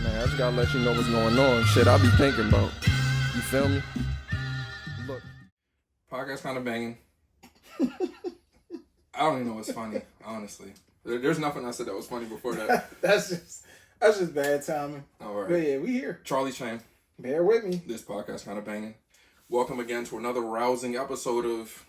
Man, I just gotta let you know what's going on. Shit, I be thinking about. You feel me? Look. Podcast Kinda Bangin. I don't even know what's funny, honestly. There's nothing I said that was funny before that. That's just bad timing. All right. But yeah, we here. Charlie Chain. Bear with me. This podcast Kinda Bangin. Welcome again to another rousing episode of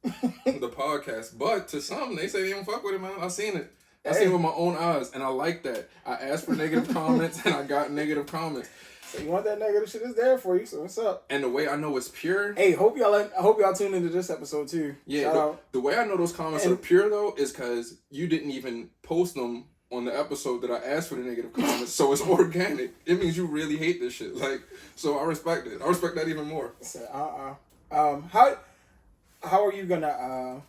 the podcast. But to some, they say they don't fuck with it, man. I seen it. I seen it with my own eyes, and I like that. I asked for negative comments, and I got negative comments. So you want that negative shit? It's there for you. So what's up? And the way I know it's pure. Hey, I hope y'all tune into this episode too. Yeah, the way I know those comments are pure though is because you didn't even post them on the episode that I asked for the negative comments, so it's organic. It means you really hate this shit. Like, so I respect it. I respect that even more. So, how are you gonna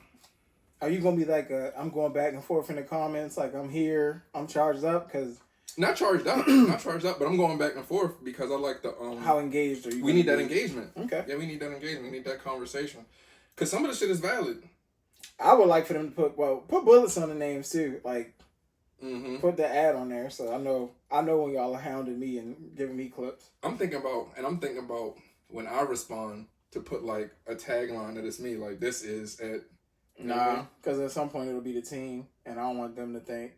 are you gonna be like I'm going back and forth in the comments, like I'm here, I'm charged up? Because not charged up, but I'm going back and forth because I like the how engaged are you? We need that engagement. Okay. Yeah, we need that engagement. We need that conversation. Because some of the shit is valid. I would like for them to put bullets on the names too, like put the ad on there, so I know when y'all are hounding me and giving me clips. I'm thinking about when I respond to put like a tagline that it's me, like this is at. Nah, because at some point it'll be the team, and I don't want them to think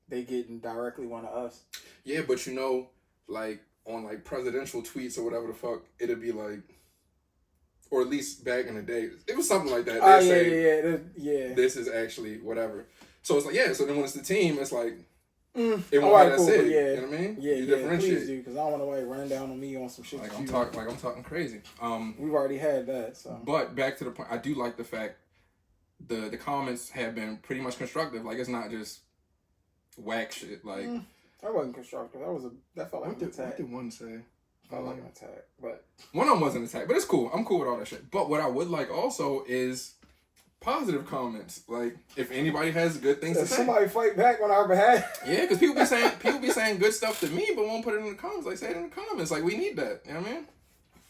they getting directly one of us. Yeah, but you know, like on like presidential tweets or whatever the fuck, it'd be like, or at least back in the day, it was something like that. Yeah. This is actually whatever. So it's like, yeah. So then when it's the team, it's like it won't cool, You know what I mean? Yeah, you differentiate. Please do, because I don't want nobody running down on me on some shit. Like I'm talking crazy. We've already had that. So, but back to the point, I do like the fact the comments have been pretty much constructive. Like it's not just whack shit. Like that wasn't constructive. That felt like an attack. What did one say? Felt like an attack, but one of them wasn't an attack. But it's cool. I'm cool with all that shit. But what I would like also is positive comments. Like if anybody has good things to say, somebody fight back on our behalf. Yeah, because people be saying good stuff to me, but won't put it in the comments. Like say it in the comments. Like we need that. You know what I mean?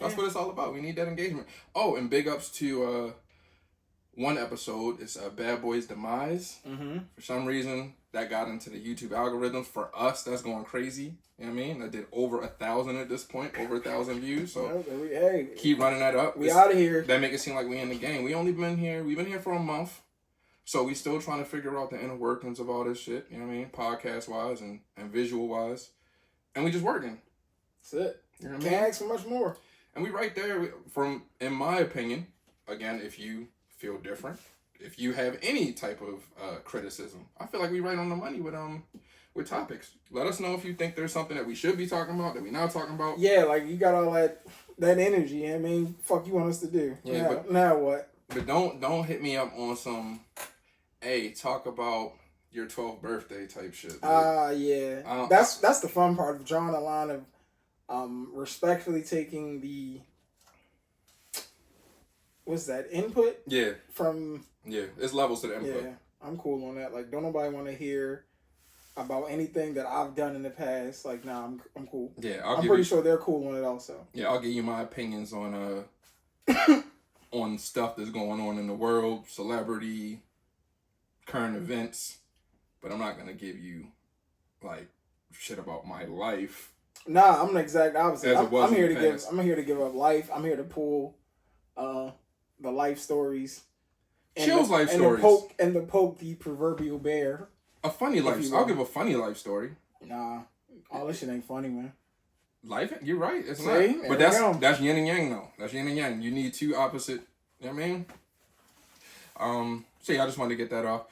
That's what it's all about. We need that engagement. Oh, and big ups to one episode. It's Bad Boy's Demise. For some reason, that got into the YouTube algorithm. For us, that's going crazy. You know what I mean? That did over 1,000 at this point. Over 1,000 views. So keep running that up. We out of here. That make it seem like we in the game. We've been here for a month. So we still trying to figure out the inner workings of all this shit. You know what I mean? Podcast-wise and visual-wise. And we just working. That's it. You know what Can't ask for much more. And we right there from, in my opinion, again, if you feel different, if you have any type of criticism, I feel like we right on the money with topics. Let us know if you think there's something that we should be talking about that we not talking about. Yeah, like you got all that energy. You know what I mean, fuck you want us to do? Yeah, now what? But don't hit me up on some, hey, talk about your 12th birthday type shit. Yeah. That's the fun part of drawing a line of respectfully taking the what's that input? Yeah. From it's levels to the input. Yeah, I'm cool on that. Like, don't nobody want to hear about anything that I've done in the past. Like, nah, I'm cool. Yeah, I'm pretty sure they're cool on it also. Yeah, I'll give you my opinions on on stuff that's going on in the world, celebrity, current events, but I'm not gonna give you like shit about my life. Nah, I'm the exact opposite. I'm here to give up life. I'm here to pull the life stories. Life stories. And poke the proverbial bear. A funny life. I'll give a funny life story. Nah, all this shit ain't funny, man. Life, you're right. It's not. But that's yin and yang, though. That's yin and yang. You need two opposite. You know what I mean? So yeah, I just wanted to get that off.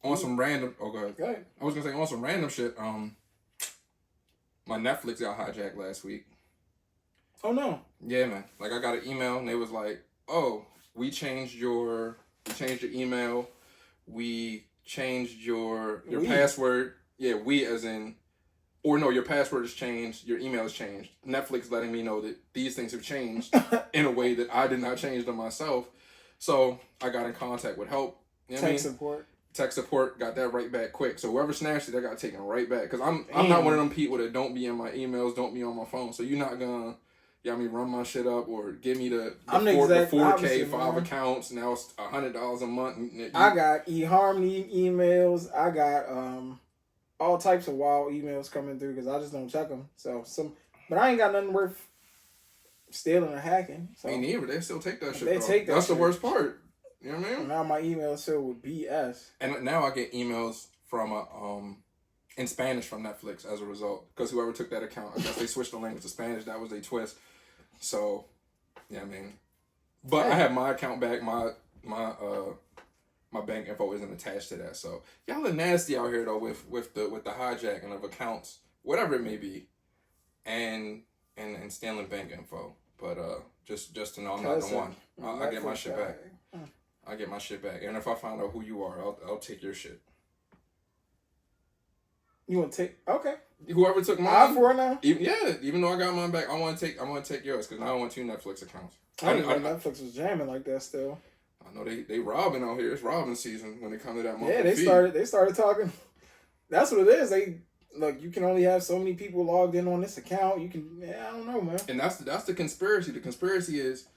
On some random. Oh, go ahead. I was gonna say on some random shit. My Netflix got hijacked last week. Oh no. Yeah, man. Like I got an email and they was like, "Oh, we changed your email. We changed your password." Yeah, we as in, or no, your password has changed. Your email has changed. Netflix letting me know that these things have changed in a way that I did not change them myself. So I got in contact with help. You know Tech support got that right back quick. So whoever snatched it, I got taken right back. Because I'm not one of them people that don't be in my emails, don't be on my phone. So you're not gonna run my shit up or give me the 4K 5 accounts. Now it's $100 a month. I got eHarmony emails. I got all types of wild emails coming through because I just don't check them. So but I ain't got nothing worth stealing or hacking. So Me neither. They still take that shit. They take that. That's shit. the worst part. You know what I mean? And now my email is filled with BS. And now I get emails from in Spanish from Netflix as a result, because whoever took that account, I guess they switched the language to Spanish. That was a twist. So, yeah, I mean, but I have my account back. My bank info isn't attached to that. So y'all are nasty out here though with the hijacking of accounts, whatever it may be, and stealing bank info. But just to know I'm not the one. I get my shit back. I get my shit back. And if I find out who you are, I'll take your shit. You want to take? Okay. Whoever took mine. For now. Even though I got mine back, I want to take yours because I don't want 2 Netflix accounts. I didn't know Netflix was jamming like that still. I know they robbing out here. It's robbing season when it comes to that. Yeah, they started talking. That's what it is. You can only have so many people logged in on this account. I don't know, man. And that's the conspiracy. The conspiracy is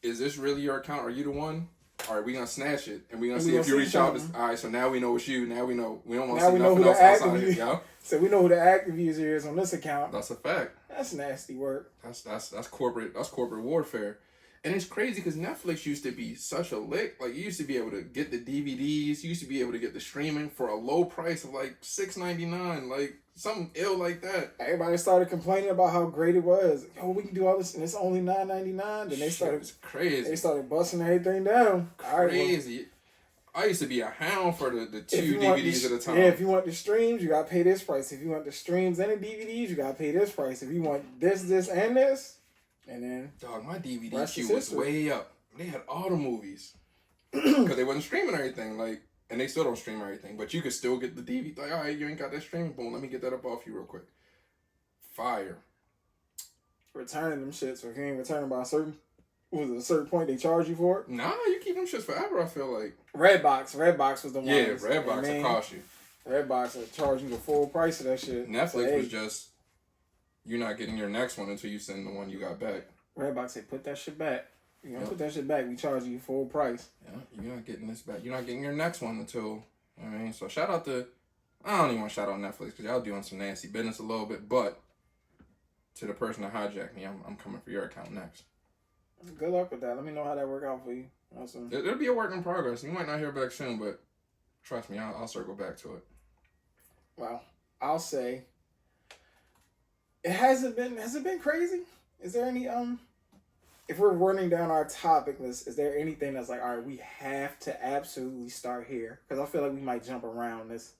this really your account? Are you the one? All right, we gonna snatch it, and we gonna see if you reach out. All right, so now we know it's you. Now we know we don't want to see nothing else outside of it. So we know who the active user is on this account. That's a fact. That's nasty work. That's corporate. That's corporate warfare. And it's crazy because Netflix used to be such a lick. Like, you used to be able to get the DVDs. You used to be able to get the streaming for a low price of like $6.99. Like, something ill like that. Everybody started complaining about how great it was. Oh, we can do all this and it's only $9.99. Then they started... It's crazy. They started busting everything down. Crazy. I used to be a hound for the 2 DVDs at a time. Yeah, if you want the streams, you got to pay this price. If you want the streams and the DVDs, you got to pay this price. If you want this, and this... And then, dog, my DVD queue was way up. They had all the movies because they wasn't streaming everything. Like, and they still don't stream everything, but you could still get the DVD. Like, all right, you ain't got that streaming. Boom, let me get that up off you real quick. Fire. Returning them shits. So if you ain't returning by a certain point, they charge you for it. Nah, you keep them shits forever. I feel like Redbox was the one. Yeah, Redbox will cost you. Redbox will charge you the full price of that shit. Netflix was just. You're not getting your next one until you send the one you got back. Redbox say, put that shit back. You know, put that shit back. We charge you full price. Yeah, you're not getting this back. You're not getting your next one until, I mean, so shout out to, I don't even want to shout out Netflix because y'all doing some nasty business a little bit, but to the person that hijacked me, I'm coming for your account next. Good luck with that. Let me know how that work out for you. Awesome. It'll be a work in progress. You might not hear back soon, but trust me, I'll circle back to it. Well, I'll say, has it been crazy? Is there any if we're running down our topic list, is there anything that's like, all right, we have to absolutely start here? Because I feel like we might jump around this,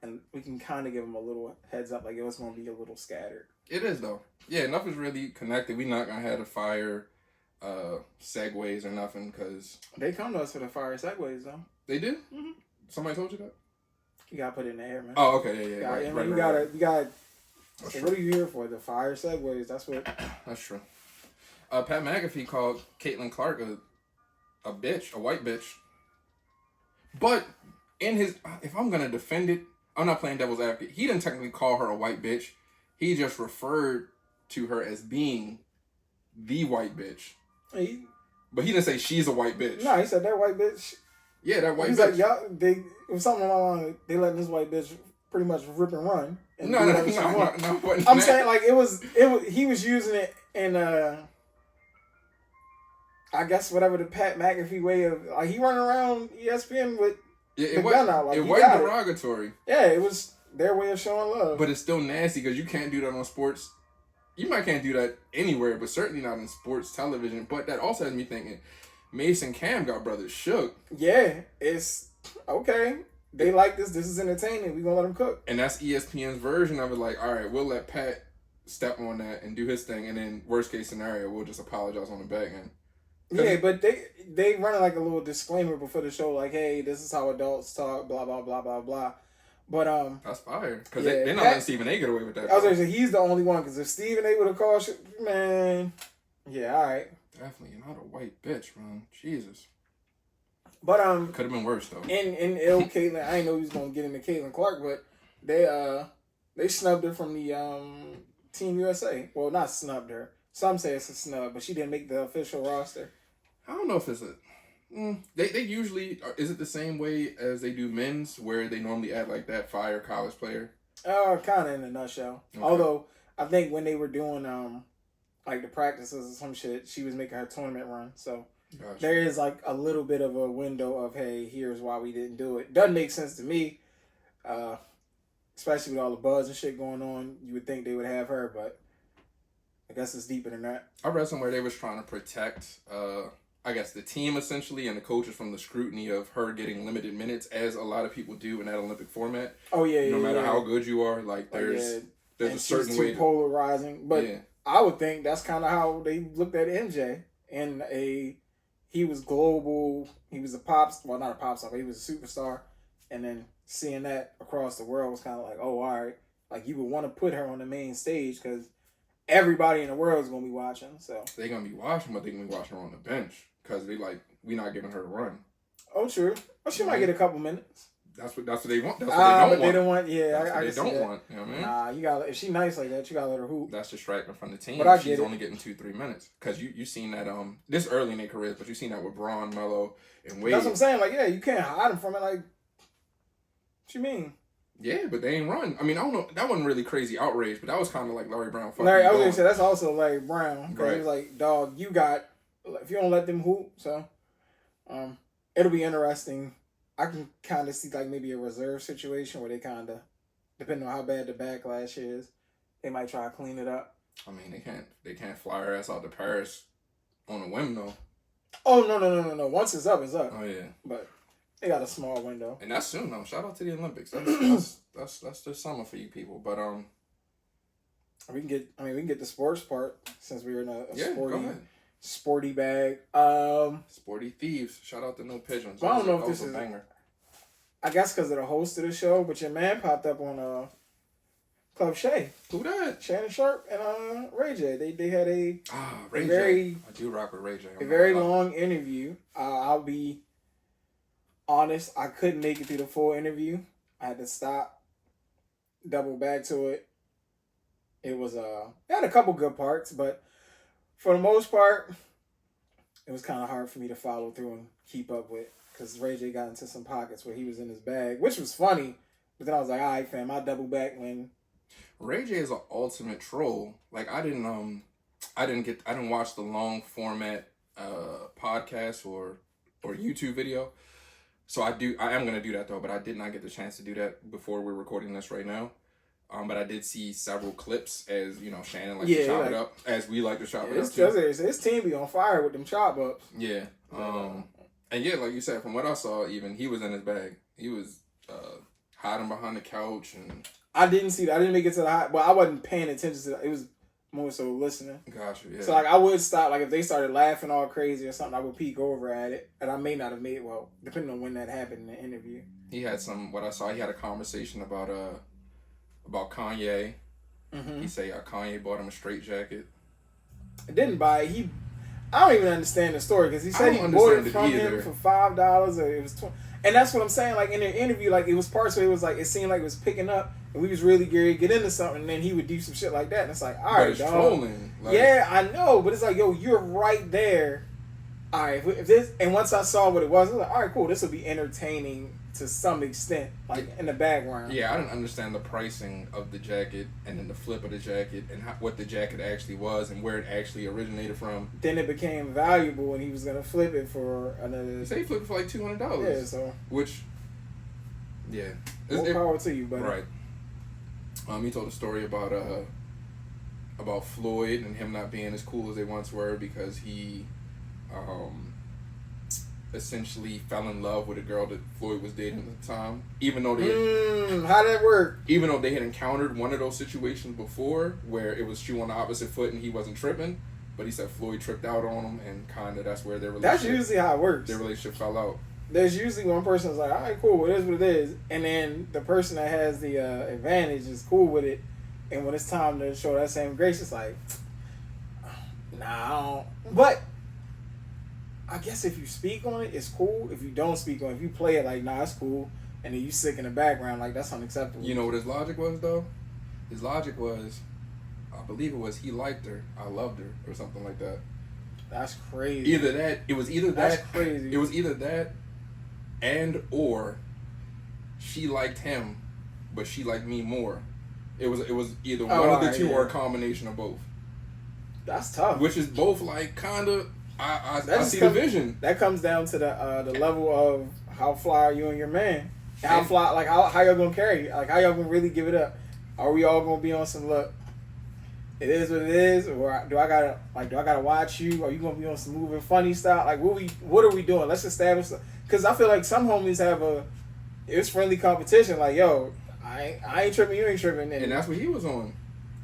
and we can kind of give them a little heads up, like, it's going to be a little scattered. It is, though. Yeah, nothing's really connected. We're not going to have the fire segues or nothing, because... They come to us for the fire segues, though. They do? Mm-hmm. Somebody told you that? You got to put it in the air, man. Oh, okay, yeah. Right, right. You got so what are you here for? The fire segues. That's what. That's true. Pat McAfee called Caitlin Clark a bitch, a white bitch. But in his, if I'm gonna defend it, I'm not playing devil's advocate. He didn't technically call her a white bitch. He just referred to her as being the white bitch. But he didn't say she's a white bitch. No, he said that white bitch. Yeah, that white bitch. He's like, y'all, it was something along. They let this white bitch pretty much rip and run. And no. I'm saying, like, it was. He was using it in I guess whatever the Pat McAfee way of, like, he running around ESPN with the gun out. Like, it wasn't derogatory. Yeah, it was their way of showing love. But it's still nasty because you can't do that on sports. You might can't do that anywhere, but certainly not in sports television. But that also has me thinking, Mason Cam got brothers shook. Yeah, it's okay. They like this. This is entertaining. We gonna let them cook. And that's ESPN's version of it. Like, all right, we'll let Pat step on that and do his thing, and then worst case scenario, we'll just apologize on the back end. Yeah, but they run like a little disclaimer before the show, like, hey, this is how adults talk, blah blah blah blah blah. But that's fire because they're not letting Stephen A get away with that. I was gonna say he's the only one because if Stephen A would have called shit, man, yeah, all right, definitely not a white bitch, man. Jesus. But could have been worse though. In Caitlin, I didn't know he was gonna get into Caitlin Clark, but they snubbed her from the Team USA. Well, not snubbed her. Some say it's a snub, but she didn't make the official roster. I don't know if it's They usually is it the same way as they do men's, where they normally add like that fire college player? Kind of in a nutshell. Okay. Although I think when they were doing like the practices or some shit, she was making her tournament run. So gotcha. There is like a little bit of a window of, hey, here's why we didn't do it. Doesn't make sense to me, especially with all the buzz and shit going on. You would think they would have her, but I guess it's deeper than that. I read somewhere they was trying to protect, I guess, the team essentially and the coaches from the scrutiny of her getting limited minutes, as a lot of people do in that Olympic format. Oh yeah, no matter how good you are, like there's a certain way. Polarizing, but I would think that's kind of how they looked at MJ. He was global. He was well, not a pop star, but he was a superstar. And then seeing that across the world was kind of like, oh, all right. Like, you would want to put her on the main stage because everybody in the world is going to be watching. So they're going to be watching, but they're going to be watching her on the bench because we not giving her a run. Oh, true. Well, she might get a couple minutes. That's what they want. That's what they don't want. Yeah, I don't want. You know what I mean? Nah, you got. If she nice like that, you got to let her hoop. That's distracting from the team. But she's only getting 2-3 minutes because you seen that this early in their careers, but you seen that with Braun, Melo, and Wade. That's what I'm saying. Like, yeah, you can't hide them from it. Like, what you mean? Yeah, but they ain't run. I mean, I don't know. That wasn't really crazy outrage, but that was kind of like Larry Brown. I was gonna say that's also Larry Brown because he was like, dog, you got if you don't let them hoop, so it'll be interesting. I can kind of see like maybe a reserve situation where they kind of, depending on how bad the backlash is, they might try to clean it up. I mean, they can't fly her ass out to Paris on a whim though. Oh no! Once it's up, it's up. Oh yeah, but they got a small window, and that's soon though. Shout out to the Olympics. That's the summer for you people. But we can get the sports part since we were in a sporty bag. Sporty Thieves. Shout out to No Pigeons. Well, I don't know if this is a banger. I guess because of the host of the show, but your man popped up on Club Shay. Who that? Shannon Sharp and Ray J. They had Ray J. I do rock with Ray J. A very long interview. I'll be honest, I couldn't make it through the full interview. I had to stop, double back to it. It was it had a couple good parts, but for the most part, it was kind of hard for me to follow through and keep up with because Ray J got into some pockets where he was in his bag, which was funny. But then I was like, all right, fam, I'll double back when. Ray J is an ultimate troll. Like I didn't watch the long format podcast or YouTube video. So I am gonna do that though, but I did not get the chance to do that before we're recording this right now. But I did see several clips as, Shannon likes to chop it up, as we like to chop it up too. His team be on fire with them chop ups. Yeah. And yeah, like you said, from what I saw, even he was in his bag. He was hiding behind the couch, and I didn't see that. I didn't make it to the hot. Well, I wasn't paying attention to that. It was more so listening. Gotcha. Yeah. So like I would stop. Like if they started laughing all crazy or something, I would peek over at it, and I may not have made. Well, depending on when that happened in the interview. He had what I saw. He had a conversation about Kanye. Mm-hmm. He say Kanye bought him a straitjacket. I didn't buy it. I don't even understand the story because he said he bought it from him for $5 or it was $20. And that's what I'm saying. Like in the interview, like it was parts where it was like it seemed like it was picking up, and we was really geared to get into something, and then he would do some shit like that, and it's like, all right, dog. Trolling. Like, yeah, I know, but it's like, yo, you're right there. All right, if this, and once I saw what it was, I was like, all right, cool. This will be entertaining to some extent, like in the background. Yeah, I didn't understand the pricing of the jacket, and then the flip of the jacket, and what the jacket actually was, and where it actually originated from. Then it became valuable when he was gonna flip it for another. He said he flipped it for like $200. Yeah, so more power to you, buddy. Right. He told a story about Floyd and him not being as cool as they once were because he essentially fell in love with a girl that Floyd was dating at the time, even though how'd that work? Even though they had encountered one of those situations before where it was shoe on the opposite foot and he wasn't tripping, but he said Floyd tripped out on him, and kind of that's where their relationship. That's usually how it works. Their relationship fell out. There's usually one person that's like, all right, cool, it is what it is, and then the person that has the advantage is cool with it, and when it's time to show that same grace, it's like, nah, I don't. But I guess if you speak on it, it's cool. If you don't speak on it, if you play it like, nah, it's cool, and then you sick in the background, like, that's unacceptable. You know what his logic was, though? His logic was, I believe it was, he liked her, I loved her, or something like that. That's crazy. It was either that, and or she liked him, but she liked me more. It was either one of the two or a combination of both. That's tough. Which is both like kind of I see the vision. That comes down to the level of how fly are you and your man. How fly, like how y'all gonna carry it? Like how y'all gonna really give it up? Are we all gonna be on some look? It is what it is, or do I gotta watch you? Are you gonna be on some moving funny style? Like what are we doing? Let's establish, because I feel like some homies have it's friendly competition. Like yo, I ain't tripping, you ain't tripping, and that's what he was on.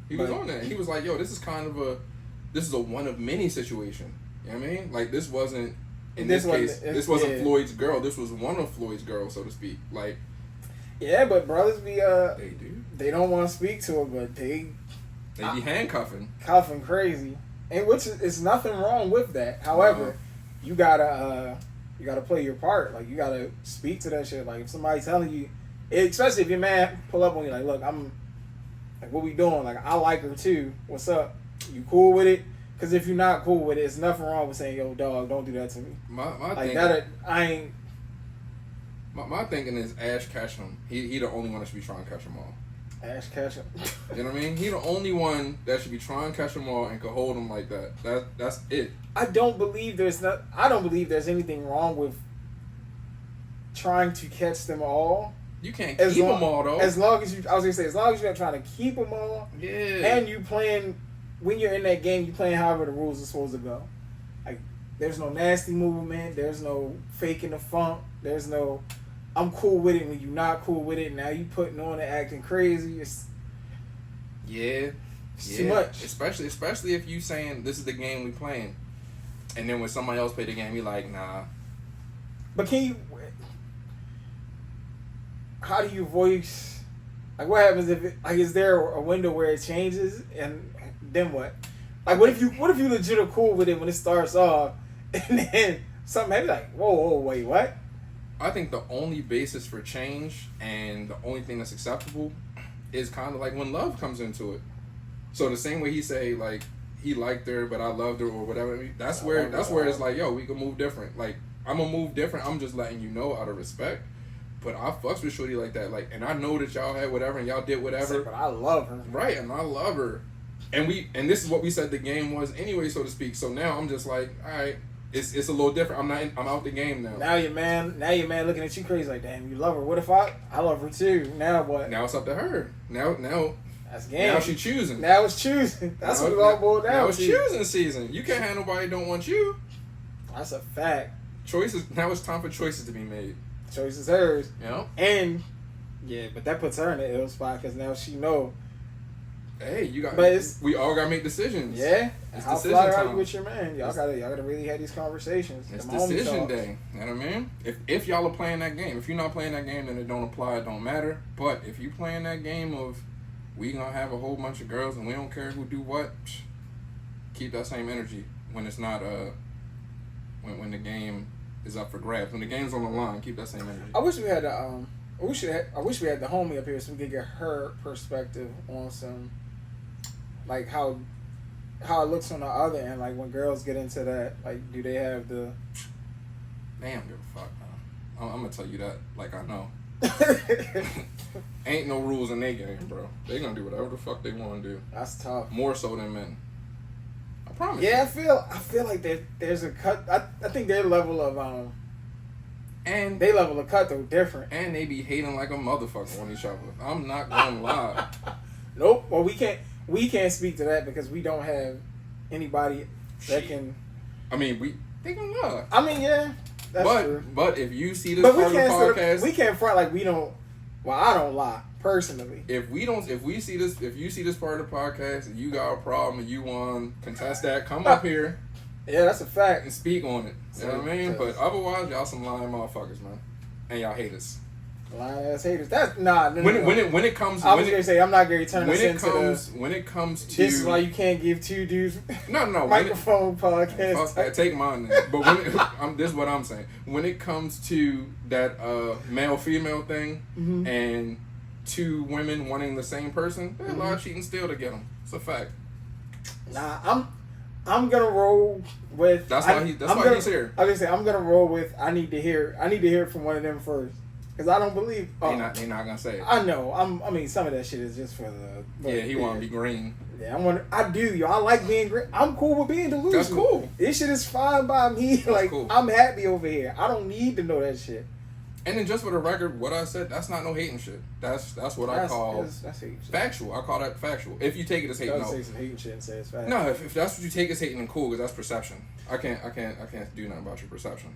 He was on that. He was like, yo, this is a one of many situation. You know what I mean? Like this wasn't. In this case, this wasn't Floyd's girl. This was one of Floyd's girls, so to speak. Like, yeah, but brothers be they do. They don't want to speak to her, but they be handcuffing, crazy, and which is nothing wrong with that. However, you gotta play your part. Like you gotta speak to that shit. Like if somebody's telling you, especially if your man pull up on you, like, look, I'm like, what we doing? Like I like her too. What's up? You cool with it? Because if you're not cool with it, it's nothing wrong with saying, yo, dog, don't do that to me. My thinking is Ash Ketchum. He the only one that should be trying to catch them all. Ash Ketchum. You know what I mean? He the only one that should be trying to catch them all and could hold them like that. That's it. I don't believe there's anything wrong with trying to catch them all. You can't keep them all though. As long as you're not trying to keep them all. Yeah. And you playing. When you're in that game, you're playing however the rules are supposed to go. Like, there's no nasty movement. There's no faking the funk. There's no, I'm cool with it when you're not cool with it. Now you putting on and acting crazy. It's too much. Especially if you saying this is the game we playing, and then when somebody else play the game, you like, nah. But how do you voice? Like, what happens if is there a window where it changes and then what? Like, what if you legit are cool with it when it starts off, and then something happens like, whoa, wait, what? I think the only basis for change and the only thing that's acceptable is kind of like when love comes into it. So the same way he say like he liked her but I loved her or whatever. That's where it's like, yo, we can move different. Like I'm gonna move different. I'm just letting you know out of respect. But I fucks with shorty like that. Like, and I know that y'all had whatever and y'all did whatever. But I love her. Right, and I love her. And this is what we said the game was anyway, so to speak. So now I'm just like, all right, it's a little different. I'm out the game now. Now your man looking at you crazy like, damn, you love her. What if I love her too? Now what? Now it's up to her. Now that's game. Now she choosing. Now it's choosing. That's what it all boiled down to. Now it's choosing season. You can't have nobody who don't want you. That's a fact. Choices. Now it's time for choices to be made. Choice is hers. Yeah. And but that puts her in the ill spot because now she know. Hey, we all gotta make decisions. Yeah. It's how decision fly time. Are you with your man? Y'all gotta really have these conversations. It's decision day. You know what I mean? If y'all are playing that game, if you're not playing that game, then it don't apply. It don't matter. But if you playing that game of we gonna have a whole bunch of girls and we don't care who do what, keep that same energy when it's not when the game is up for grabs. When the game's on the line, keep that same energy. I wish we had I wish we had the homie up here so we could get her perspective on some, like how it looks on the other end. Like when girls get into that, like do they have the? They don't give a fuck, man. I'm gonna tell you that like I know. Ain't no rules in their game, bro. They gonna do whatever the fuck they want to do. That's tough. More so than men. I promise. Yeah, I feel like there's a cut. I think their level of and they level of cut though different. And they be hating like a motherfucker on each other. I'm not gonna lie. Nope. Well, we can't speak to that because we don't have anybody that can. I mean, they can lie. I mean, yeah, that's true. But if you see this part of the podcast, we can't front like we don't. Well, I don't lie personally. If you see this part of the podcast and you got a problem and you want to contest that, come up here. Yeah, that's a fact. And speak on it. You know what I mean? But otherwise, y'all some lying motherfuckers, man. And y'all haters. Lying ass haters. That's nah. No. When it comes, I was gonna say I'm not gonna turn this into when it comes to this is why you can't give two dudes no microphone podcast. Take mine then. But this is what I'm saying. When it comes to that male female thing and two women wanting the same person, there's a lot of cheating still to get them. It's a fact. Nah, I'm gonna roll with. That's why he's here. I was gonna say I'm gonna roll with. I need to hear it from one of them first, because I don't believe. They not gonna say it. I know. I mean, some of that shit is just for the. Yeah, he want to be green. Yeah, I do, yo. I like being green. I'm cool with being delusional. That's cool. This shit is fine by me. That's like cool. I'm happy over here. I don't need to know that shit. And then just for the record, what I said, that's not no hating shit. That's what I call that's hating shit. Factual. I call that factual. If you take it as hating, no. Say some hating shit and say it's factual. No, if that's what you take as hating, then cool, because that's perception. I can't do nothing about your perception.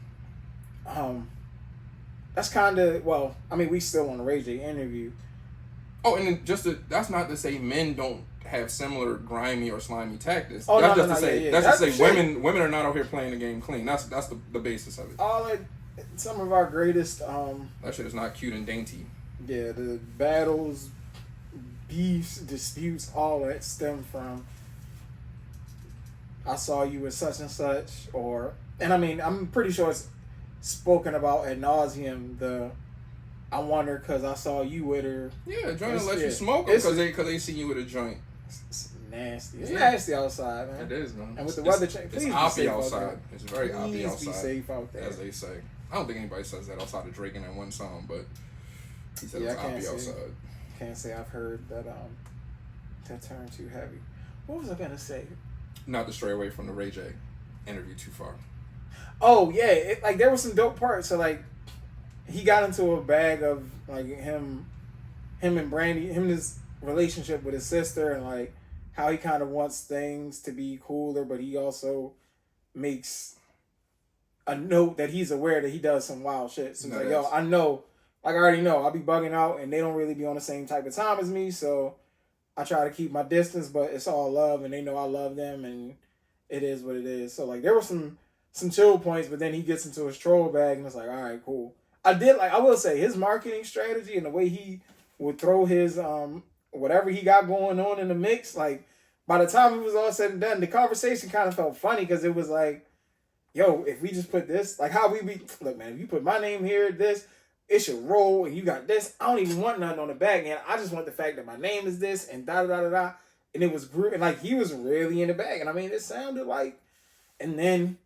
That's kind of, well, I mean, we still on the Ray J interview. Oh, and then that's not to say men don't have similar grimy or slimy tactics. Oh, that's no, just to say yeah. That's just to say women are not out here playing the game clean. That's the basis of it. Some of our greatest that shit is not cute and dainty. Yeah, the battles, beefs, disputes, all that stem from I saw you with such and such, and I mean, I'm pretty sure it's spoken about ad nauseum. I wonder because I saw you with her. Yeah, a joint will let you smoke them because they see you with a joint. It's nasty. It's nasty outside, man. It is, man. And with the weather change, it's oppy outside. It's very oppy outside. Be safe out there, as they say. I don't think anybody says that outside of Drake in that one song, but he said it's oppy outside. Can't say I've heard that term too heavy. What was I gonna say? Not to stray away from the Ray J interview too far. Oh yeah, like there was some dope parts. So like, he got into a bag of like him and Brandy, him and his relationship with his sister, and like how he kind of wants things to be cooler, but he also makes a note that he's aware that he does some wild shit. So he's like, yo, I know, like I already know, I'll be bugging out, and they don't really be on the same type of time as me, so I try to keep my distance, but it's all love, and they know I love them, and it is what it is. So like there were some chill points, but then he gets into his troll bag, and it's like, all right, cool. I will say his marketing strategy and the way he would throw his whatever he got going on in the mix, like by the time it was all said and done, the conversation kind of felt funny because it was like, yo, if we just put this, like how look, man, if you put my name here, this, it should roll, and you got this. I don't even want nothing on the back end. I just want the fact that my name is this, and da-da-da-da-da. And it was and like he was really in the bag. And I mean, it sounded like, and then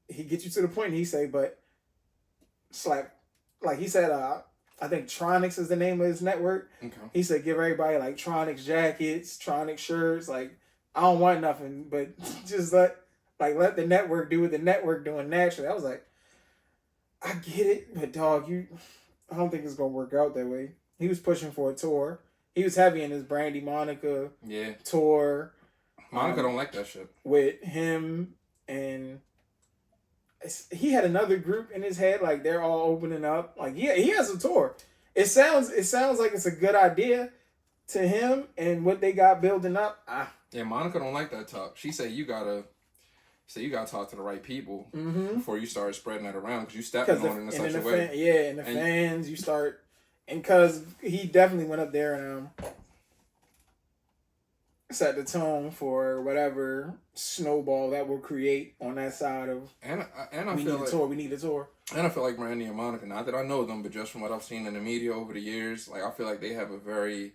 he gets you to the point and he say, but slap, like he said, I think Tronics is the name of his network. Okay. He said, give everybody like Tronics jackets, Tronics shirts. Like, I don't want nothing, but just let the network do what the network doing naturally. I was like, I get it, but dog, I don't think it's gonna work out that way. He was pushing for a tour. He was heavy in his Brandy Monica tour. Monica don't like that shit. With him, and he had another group in his head, like they're all opening up. Like he has a tour. It sounds like it's a good idea to him and what they got building up. Yeah, Monica don't like that talk. She said you gotta talk to the right people before you start spreading that around, because you stepping on it in such a way. And the fans, you start, and because he definitely went up there and set the tone for whatever snowball that will create on that side of. And I we feel need a tour. We need a tour. And I feel like Brandy and Monica, not that I know them, but just from what I've seen in the media over the years, like I feel like they have a very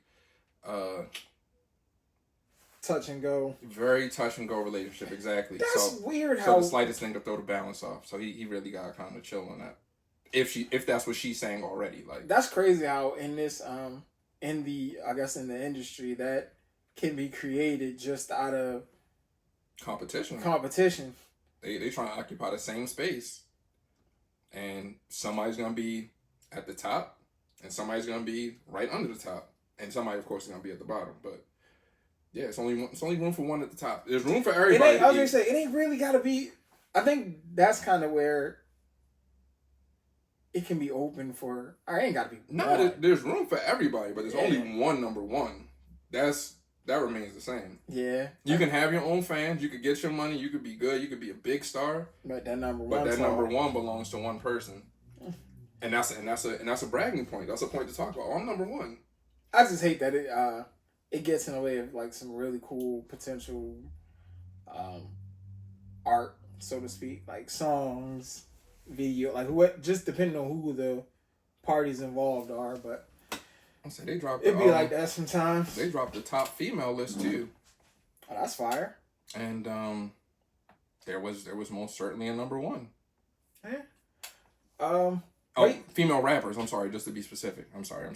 touch and go. Very touch and go relationship, exactly. That's weird. So the slightest thing to throw the balance off. So he really got kind of chill on that. If that's what she's saying already, like that's crazy how in this in the industry that can be created just out of competition. They trying to occupy the same space, and somebody's gonna be at the top, and somebody's gonna be right under the top, and somebody of course is gonna be at the bottom, but. Yeah, it's only room for one at the top. There's room for everybody. I was gonna say it ain't really gotta be. I think that's kind of where it can be open for. I ain't gotta be. No, there's room for everybody, but there's only one number one. That remains the same. Yeah, you can have your own fans. You could get your money. You could be good. You could be a big star. But that number one belongs to one person, and that's a bragging point. That's a point to talk about. Oh, I'm number one. I just hate that it gets in the way of like some really cool potential art, so to speak, like songs, video, like what, just depending on who the parties involved are. But I say they dropped. It'd be like that sometimes. They dropped the top female list too. Oh, that's fire. And there was most certainly a number one. Yeah. Female rappers. I'm sorry, just to be specific. I'm sorry.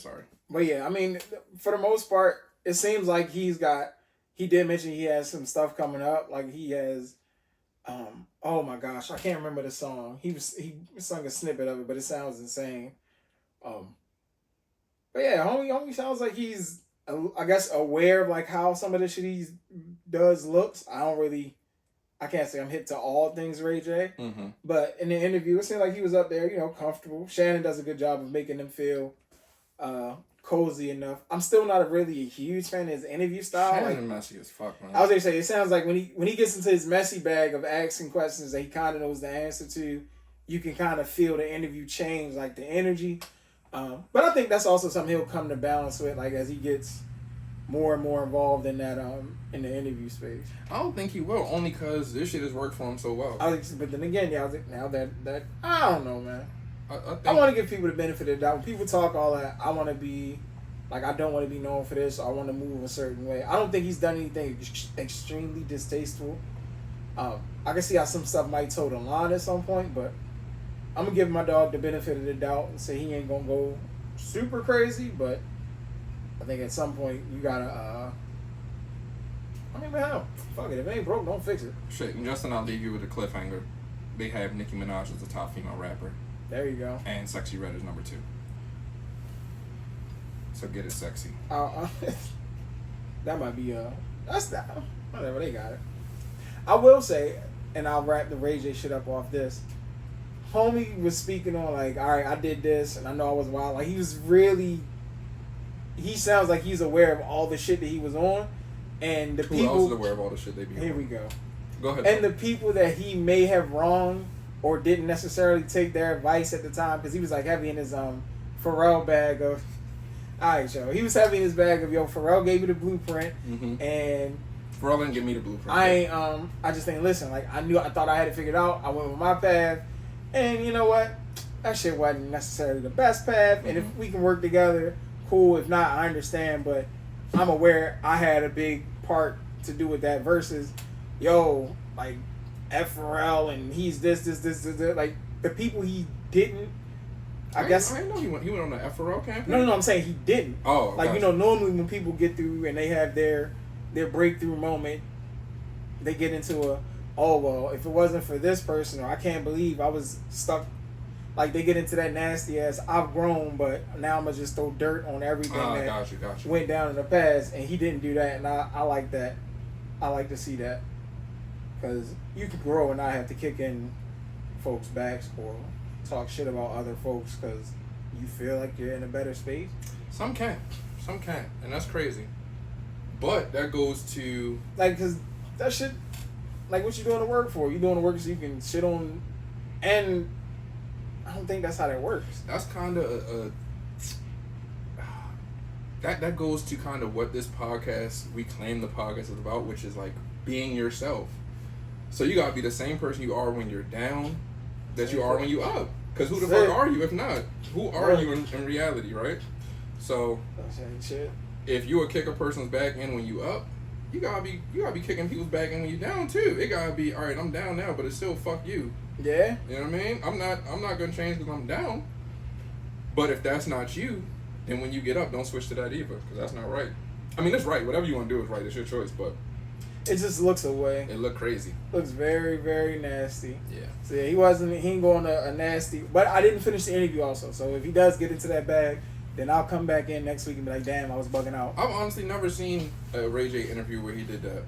But yeah, I mean, for the most part, it seems like he did mention he has some stuff coming up. Like he has, oh my gosh, I can't remember the song. He sung a snippet of it, but it sounds insane. But yeah, homie sounds like he's, I guess, aware of like how some of the shit he does looks. I can't say I'm hip to all things Ray J, but in the interview, it seemed like he was up there, comfortable. Shannon does a good job of making him feel cozy enough. I'm still not really a huge fan of his interview style. Shannon messy as fuck, man. I was gonna say, it sounds like when he gets into his messy bag of asking questions that he kind of knows the answer to, you can kind of feel the interview change, like the energy. But I think that's also something he'll come to balance with, like as he gets more and more involved in that in the interview space. I don't think he will, only because this shit has worked for him so well. But then again, yeah, I was like, now that I don't know, man. I want to give people the benefit of the doubt. When people talk all that, I want to be like, I don't want to be known for this. Or I want to move a certain way. I don't think he's done anything extremely distasteful. I can see how some stuff might toe the line at some point, but I'm gonna give my dog the benefit of the doubt and say he ain't gonna go super crazy, but I think at some point you gotta I mean, hell, fuck it. If it ain't broke, don't fix it. Shit, and Justin, I'll leave you with a cliffhanger. They have Nicki Minaj as the top female rapper. There you go. And Sexy Red is number 2. So get it sexy. That might be that's that. Whatever, they got it. I will say, and I'll wrap the Ray J shit up off this. Homie was speaking on like, all right, I did this, and I know I was wild. Like he sounds like he's aware of all the shit that he was on, and the Who people. Who else is aware of all the shit they be Here on? we go. Go ahead. And the people that he may have wronged or didn't necessarily take their advice at the time, because he was like heavy in his Pharrell bag of. Alright, yo. He was heavy in his bag of, Pharrell gave you the blueprint, and Pharrell didn't give me the blueprint. I just ain't listen. Like I thought I had it figured out. I went with my path, and you know what? That shit wasn't necessarily the best path. And if we can work together, cool. If not, I understand. But I'm aware I had a big part to do with that. Versus, like F Pharrell and he's this. Like the people he didn't. I guess I didn't know he went on the F Pharrell campaign. No, I'm saying he didn't. Oh, like gotcha. Normally when people get through and they have their breakthrough moment, they get into if it wasn't for this person, or I can't believe I was stuck. Like they get into that nasty ass, I've grown, but now I'm gonna just throw dirt on everything that Gotcha. went down in the past, and he didn't do that, and I like that. I like to see that, because you can grow and not have to kick in folks' backs or talk shit about other folks because you feel like you're in a better space. Some can, and that's crazy. But that goes to like, because that shit, like, what you doing the work for? You doing the work so you can shit on, and I don't think that's how that works. That's kind of that goes to kind of what this podcast, we claim the podcast is about, which is like being yourself. So you gotta be the same person you are when you're down that you are when you up. Because who the fuck are you if not? Who are you in reality, right? So if you would kick a person's back in when you up, you gotta be kicking people's back in when you down too. It gotta be, all right, I'm down now, but it's still fuck you. Yeah. You know what I mean? I'm not gonna change because I'm down. But if that's not you, then when you get up, don't switch to that either, because that's not right. I mean, it's right. Whatever you want to do is right. It's your choice, but it just looks away. It looked crazy. Looks very, very nasty. Yeah. So yeah, he ain't going to a nasty. But I didn't finish the interview also. So if he does get into that bag, then I'll come back in next week and be like, damn, I was bugging out. I've honestly never seen a Ray J interview where he did that.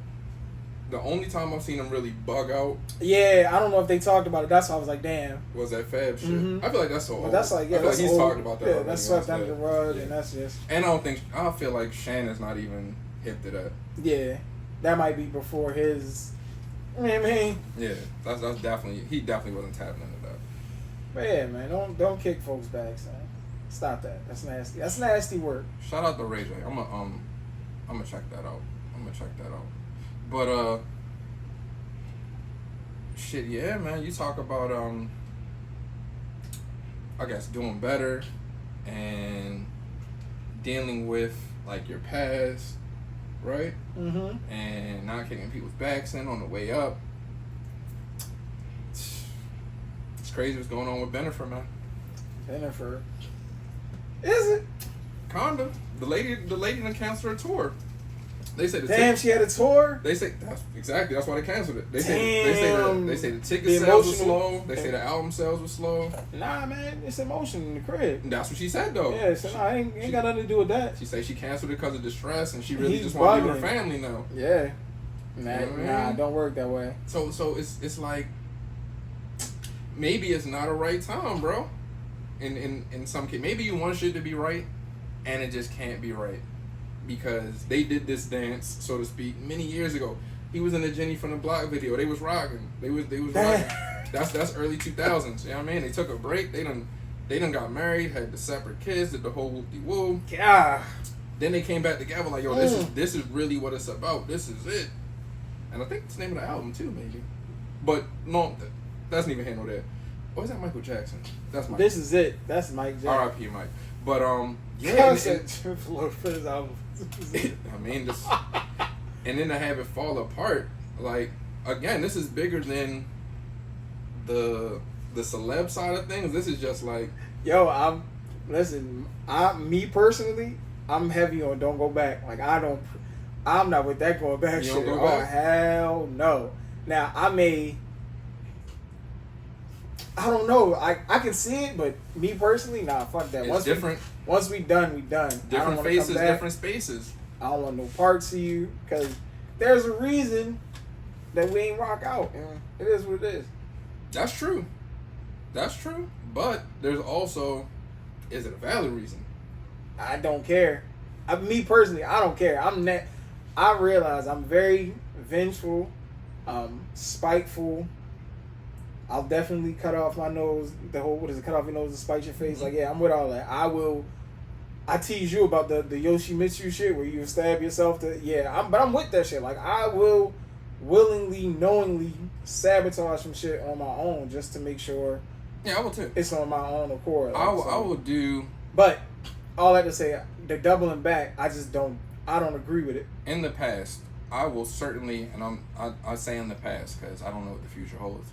The only time I've seen him really bug out. Yeah, I don't know if they talked about it. That's why I was like, damn. Was that Fab shit? Mm-hmm. I feel like that's so old. That's like, yeah, I feel that's like he's old. talked about that. Yeah, already. that's swept under the rug, yeah. and that's just. And I feel like Shannon's not even hip to that. Yeah, that might be before his. I mean. Yeah, that's definitely, he definitely wasn't tapping into that. But yeah, man, don't kick folks' backs, man. Stop that. That's nasty. That's nasty work. Shout out to Ray J. I'm gonna check that out. But shit, yeah, man. You talk about I guess doing better and dealing with like your past, right? Mm-hmm. And not kicking people's backs in on the way up. crazy what's going on with Bennifer, man. Bennifer. Is it? Kinda. The lady done canceled her tour. They say she had a tour. They say that's why they canceled it. They say the ticket The sales were slow. They say the album sales were slow. Nah, man, it's emotion in the crib. That's what she said though. Yeah, so nah, ain't got nothing to do with that. She said she canceled it because of distress, and she really just wanted to be with her family now. Yeah. Nah, don't work that way. So it's like maybe it's not a right time, bro. In some case, maybe you want shit to be right, and it just can't be right. Because they did this dance, so to speak, many years ago. He was in the Jenny from the Block video. They was rocking. They was rocking. That's early 2000s. You know what I mean? They took a break. They done got married, had the separate kids, did the whole whoop-de-woo. Yeah. Then they came back together like, yo, this is really what it's about. This is it. And I think it's the name of the album too, maybe. But no, that's neither here nor there. Or is that Michael Jackson? That's Mike. This is it. That's Mike Jackson. R.I.P. Mike. But yeah. For his album. I mean, this, and then to have it fall apart, like, again, this is bigger than the celeb side of things. This is just like, yo, me personally, I'm heavy on don't go back. Like, I'm not with that going back you shit. Don't go back? Hell no. Now, I don't know. I can see it, but me personally, nah, fuck that. It's different. Once we done, we done. Different faces, different spaces. I don't want no parts of you, because there's a reason that we ain't rock out. It is what it is. That's true. But there's also, is it a valid reason? I don't care. Me personally, I don't care. I realize I'm very vengeful, spiteful. I'll definitely cut off my nose. The whole, cut off your nose and spite your face. Like, yeah, I'm with all that. I tease you about the Yoshimitsu shit where you stab yourself but I'm with that shit. Like, I will willingly, knowingly sabotage some shit on my own just to make sure. Yeah, I will too. It's on my own accord. Like, I will do. But all that to say, the doubling back, I don't agree with it. In the past, I will certainly, and I say in the past because I don't know what the future holds.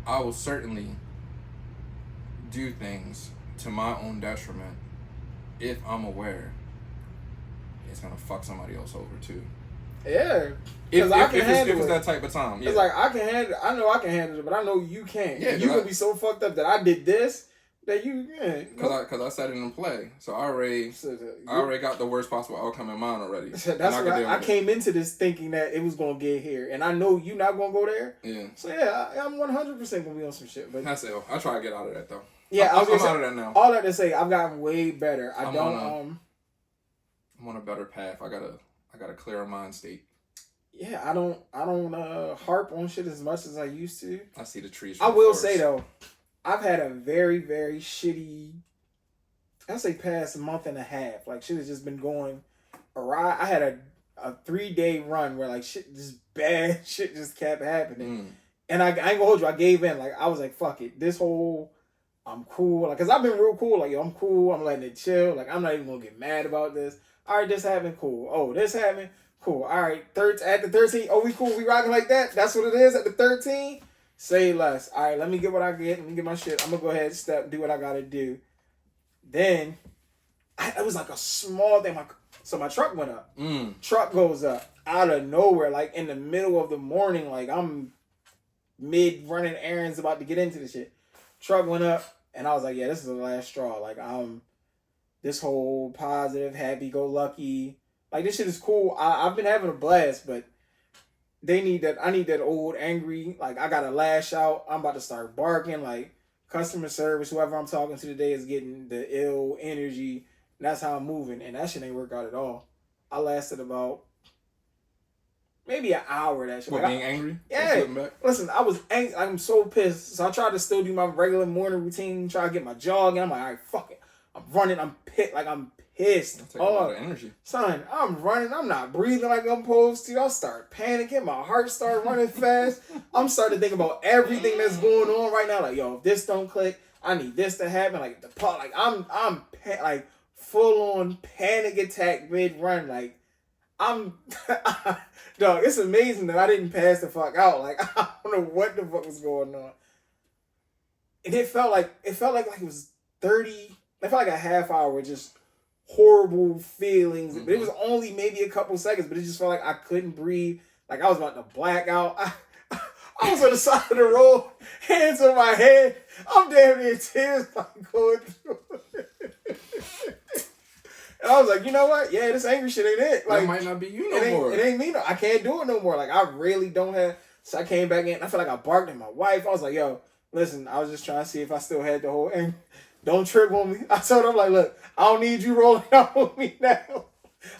I will certainly do things to my own detriment if I'm aware it's gonna fuck somebody else over too. Yeah, if it's that type of time. Yeah. It's like I can handle. I know I can handle it, but I know you can't. Yeah, you gonna be so fucked up that I did this that you. Because I set it in play, so I already got the worst possible outcome in mind already. That's why I came into this thinking that it was gonna get here, and I know you not gonna go there. Yeah. So yeah, I'm 100% gonna be on some shit. But that's it. I try to get out of that though. Yeah, I'm out of that now. All that to say, I've gotten way better. I'm on a better path. I got a clearer mind state. Yeah, I don't harp on shit as much as I used to. I see the trees. I will say though, I've had a very, very shitty, I'd say past month and a half. Like, shit has just been going awry. I had a 3-day run where like shit, just bad shit just kept happening. And I ain't gonna hold you, I gave in. Like, I was like, fuck it. This whole, I'm cool. Like, cause I've been real cool. Like, yo, I'm cool. I'm letting it chill. Like, I'm not even gonna get mad about this. All right, this happened. Cool. Oh, this happened. Cool. All right. At the 13. Oh, we cool. We rocking like that. That's what it is at the 13. Say less. All right. Let me get what I get. Let me get my shit. I'm gonna go ahead and do what I gotta do. Then, it was like a small thing. So my truck went up. Truck goes up out of nowhere, like in the middle of the morning. Like, I'm mid running errands, about to get into the shit. Truck went up, and I was like, yeah, this is the last straw. Like, this whole positive, happy-go-lucky, like, this shit is cool. I've been having a blast, but I need that old angry, like, I gotta lash out. I'm about to start barking. Like, customer service, whoever I'm talking to today is getting the ill energy. And that's how I'm moving. And that shit ain't work out at all. I lasted about maybe an hour. That shit. What, being angry? Yeah. Listen, I was angry. I'm so pissed. So I tried to still do my regular morning routine, try to get my jog, and I'm like, all right, fuck it. I'm running. I'm pissed. Like, I'm pissed. Take a lot of energy. Son, I'm running. I'm not breathing like I'm supposed to. I start panicking. My heart start running fast. I'm starting to think about everything that's going on right now. Like, yo, if this don't click, I need this to happen. Like, I'm like full on panic attack mid run. Like, dog, it's amazing that I didn't pass the fuck out. Like, I don't know what the fuck was going on. and it felt like it was 30. It felt like a half hour with just horrible feelings. But it was only maybe a couple seconds, but it just felt like I couldn't breathe. Like I was about to black out. I was on the side of the road, hands on my head. I'm damn near tears like going through it. And I was like, you know what? Yeah, this angry shit ain't it. Like, that might not be you no more. It ain't me. No, I can't do it no more. Like, I really don't have. So I came back in. I feel like I barked at my wife. I was like, yo, listen, I was just trying to see if I still had the whole thing. Don't trip on me. I told him, like, look, I don't need you rolling out with me now.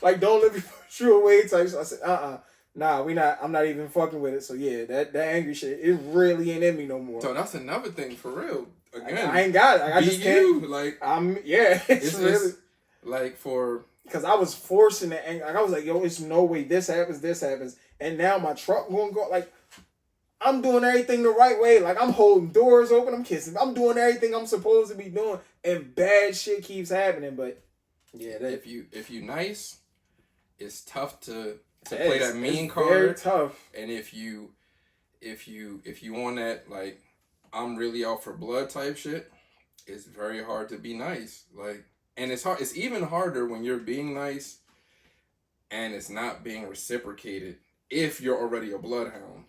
Like, don't let me push you away. So I said, nah, I'm not even fucking with it. So yeah, that angry shit, it really ain't in me no more. So that's another thing for real. Again, I ain't got it. Like, I just can't. Like, it's really like for because I was forcing the anger. Like I was like, yo, it's no way this happens, and now my truck won't go. Like I'm doing everything the right way. Like I'm holding doors open. I'm kissing. I'm doing everything I'm supposed to be doing, and bad shit keeps happening. But yeah, if you nice, it's tough to play that mean card. Very tough. And if you on that like I'm really out for blood type shit, it's very hard to be nice. Like, and it's hard. It's even harder when you're being nice, and it's not being reciprocated. If you're already a bloodhound.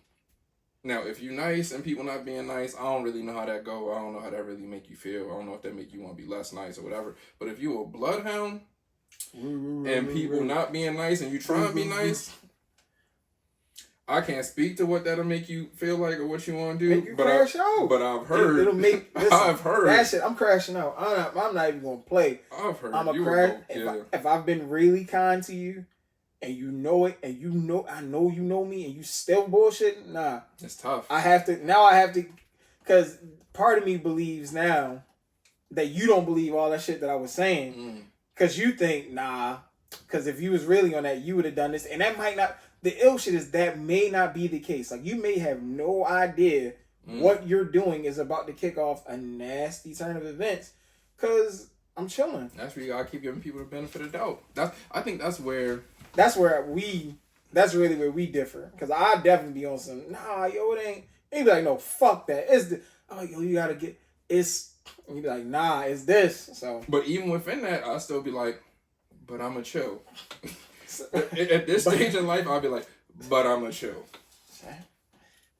Now, if you're nice and people not being nice, I don't really know how that go. I don't know how that really make you feel. I don't know if that make you want to be less nice or whatever. But if you a bloodhound and people not being nice and you trying to be nice, I can't speak to what that'll make you feel like or what you want to do. Make you crash out. But I've heard. It'll make. Listen, I've heard that shit. I'm crashing out. I'm not even gonna play. I've heard. I'm a crash. If I've been really kind to you, and you know it, and I know you know me, and you still bullshitting, nah. It's tough. I have to, because part of me believes now that you don't believe all that shit that I was saying, because you think, nah, because if you was really on that, you would have done this, and that might not. The ill shit is that may not be the case. Like you may have no idea what you're doing is about to kick off a nasty turn of events, because I'm chilling. That's where you gotta keep giving people the benefit of the doubt. I think that's really where we differ. Cause I definitely be on some, nah, yo, it ain't. And you be like, no, fuck that. Yo, you gotta get, it's, and you be like, nah, it's this. So. But even within that, I still be like, but I'ma chill. At this stage in life, I'll be like, but I'ma chill.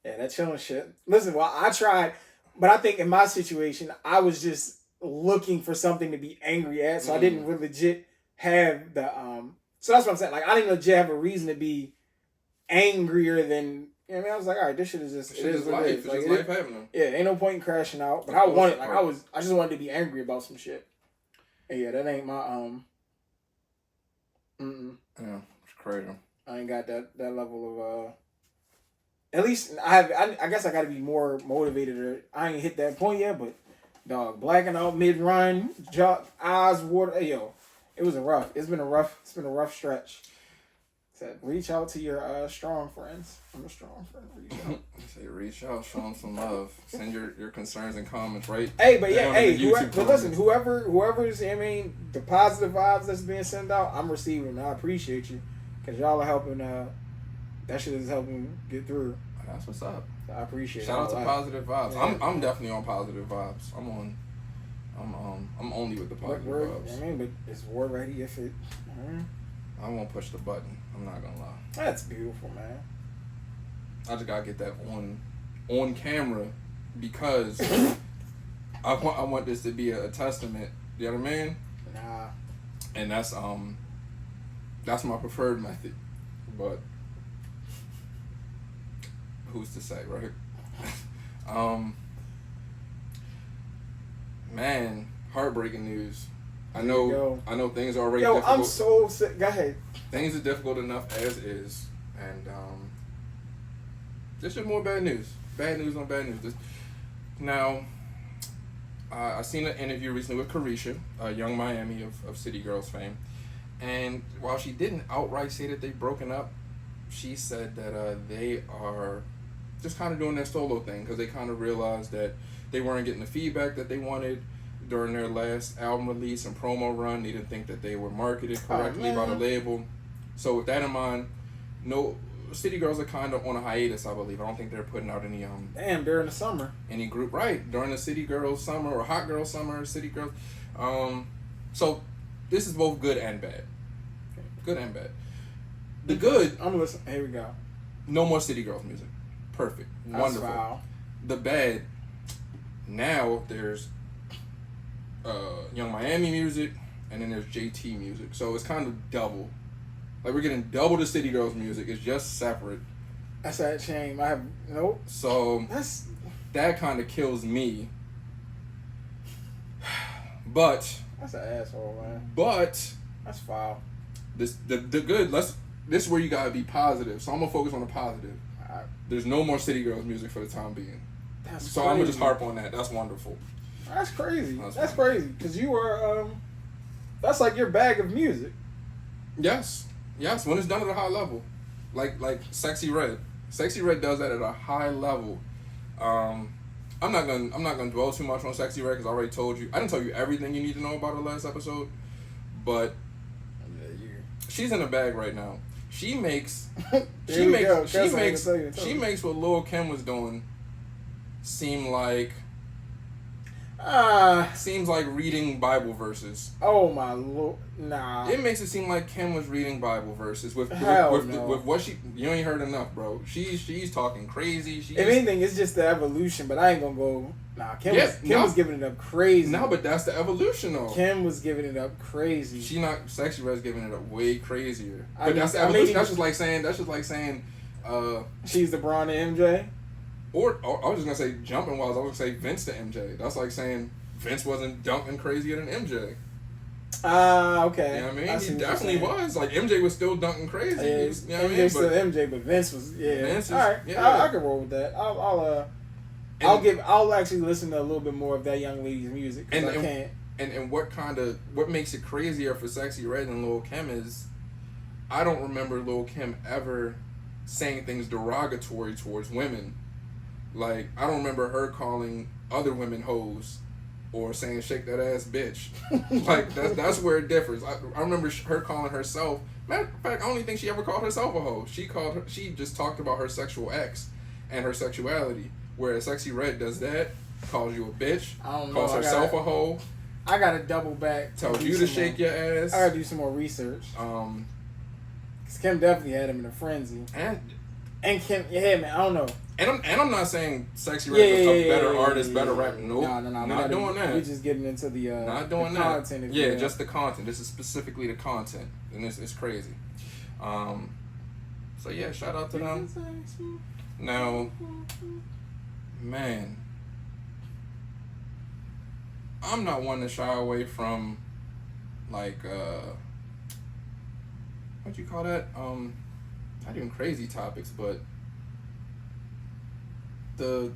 Yeah, that chilling shit. Listen, well, I tried, but I think in my situation, I was just looking for something to be angry at. So I didn't really legit have the, so that's what I'm saying. Like, I didn't legit have a reason to be angrier than, you know what I mean? I was like, all right, this shit is just, it is life. It's just life happening. Yeah, ain't no point in crashing out. But I just wanted to be angry about some shit. And yeah, that ain't my, Yeah, it's crazy. I ain't got that level of, at least I guess I got to be more motivated. I ain't hit that point yet, but dog, blacking out mid-run, eyes water. Hey, yo, it's been a rough stretch. Said, reach out to your strong friends. I'm a strong friend. Reach out. Say reach out, show them some love. Send your concerns and comments right. Hey, but yeah, but listen, whoever's, I mean, the positive vibes that's being sent out, I'm receiving. I appreciate you, cause y'all are helping. That shit is helping get through. That's what's up. I appreciate it. Shout out to positive vibes. Yeah. I'm definitely on positive vibes. I'm only with the positive vibes. I mean, but it's war ready if it. I won't push the button. I'm not gonna lie. That's beautiful, man. I just gotta get that on camera because I want this to be a testament. You know what I mean? Nah. And that's my preferred method, but who's to say, right? Man, heartbreaking news. I know things are already difficult. I'm so sick. Go ahead. Things are difficult enough as is, and there's just more bad news. Bad news on bad news. Now, I seen an interview recently with Carisha, Young Miami of City Girls fame, and while she didn't outright say that they've broken up, she said that they are just kind of doing their solo thing because they kind of realized that they weren't getting the feedback that they wanted during their last album release and promo run. They didn't think that they were marketed correctly by the label. So with that in mind, City Girls are kind of on a hiatus, I believe. I don't think they're putting out any Damn, during the summer. any group right during the City Girls summer or Hot Girl summer, City Girls. So this is both good and bad. Good and bad. The good. I'm listening. Here we go. No more City Girls music. Perfect. That's Wonderful. foul. The bad. Now there's Young Miami music, and then there's JT music. So it's kind of double. Like we're getting double the City Girls music. It's just separate. That's that shame. I have nope. So that kind of kills me. But that's an asshole, man. But that's foul. The good. This is where you gotta be positive. So I'm gonna focus on the positive. There's no more City Girls music for the time being. So I'm gonna just harp on that. That's wonderful. That's crazy. That's crazy because you were that's like your bag of music. Yes. When it's done at a high level, like Sexy Red. Sexy Red does that at a high level. I'm not gonna dwell too much on Sexy Red because I already told you. I didn't tell you everything you need to know about her last episode, but she's in a bag right now. She makes she makes what Lil' Kim was doing seem like seems like reading Bible verses. Oh my Lord, nah. It makes it seem like Kim was reading Bible verses with what she. You ain't heard enough, bro. She's talking crazy. If anything, it's just the evolution. But I ain't gonna go. Nah, Kim was giving it up crazy. No, but that's the evolution though. Kim was giving it up crazy. She not Sexy Red's giving it up way crazier. But that's the evolution. That's just like saying. She's the Braun and MJ. Or I was just gonna say jumping wise. I was gonna say Vince to MJ. That's like saying Vince wasn't dunking crazier than MJ. Okay. You know what I mean? He definitely was. Like MJ was still dunking crazy. You know what I mean? Still MJ, but Vince was all right. Yeah. I can roll with that. I'll actually listen to a little bit more of that young lady's music. And what makes it crazier for Sexy Red and Lil' Kim is I don't remember Lil' Kim ever saying things derogatory towards women. Like, I don't remember her calling other women hoes or saying shake that ass bitch. Like, that's where it differs. I remember her calling herself, matter of fact, I don't even think she ever called herself a hoe. She just talked about her sexual acts and her sexuality. Whereas Sexy Red does that, calls you a bitch, calls herself a hoe. I gotta double back. Tells you to shake your ass. I gotta do some more research. Cause Kim definitely had him in a frenzy. And Kim, yeah, man, I don't know. And I'm not saying Sexy Red is a better artist, better rapper. Nope. No. Not doing that. We're just getting into the not doing the that. content. Yeah, just the content. This is specifically the content, and it's crazy. So yeah, shout out to them. Now, man, I'm not one to shy away from like what you call that? Not even crazy topics, but the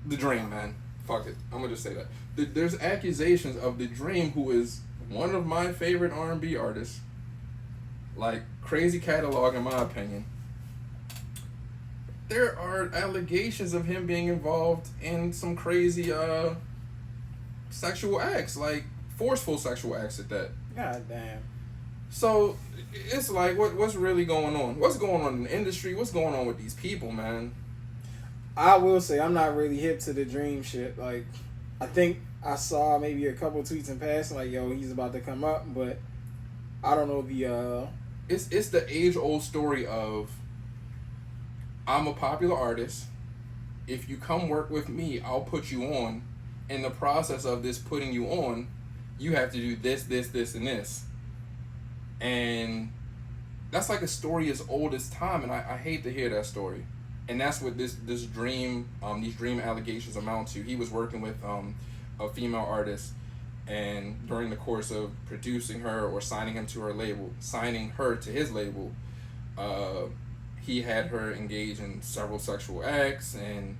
Dream, man. Fuck it. I'm gonna just say that. There's accusations of the Dream, who is one of my favorite R&B artists. Like, crazy catalog in my opinion. There are allegations of him being involved in some crazy sexual acts, like forceful sexual acts at that. God damn. So it's like, what's really going on? What's going on in the industry? What's going on with these people, man? I will say I'm not really hip to the Dream shit. Like, I think I saw maybe a couple tweets in passing, like, yo, he's about to come up, but I don't know the It's the age-old story of, I'm a popular artist. If you come work with me, I'll put you on. In the process of this putting you on, you have to do this, and this. And that's like a story as old as time, and I hate to hear that story. And that's what this Dream, these Dream allegations amount to. He was working with a female artist, and during the course of producing her or signing her to his label, he had her engage in several sexual acts and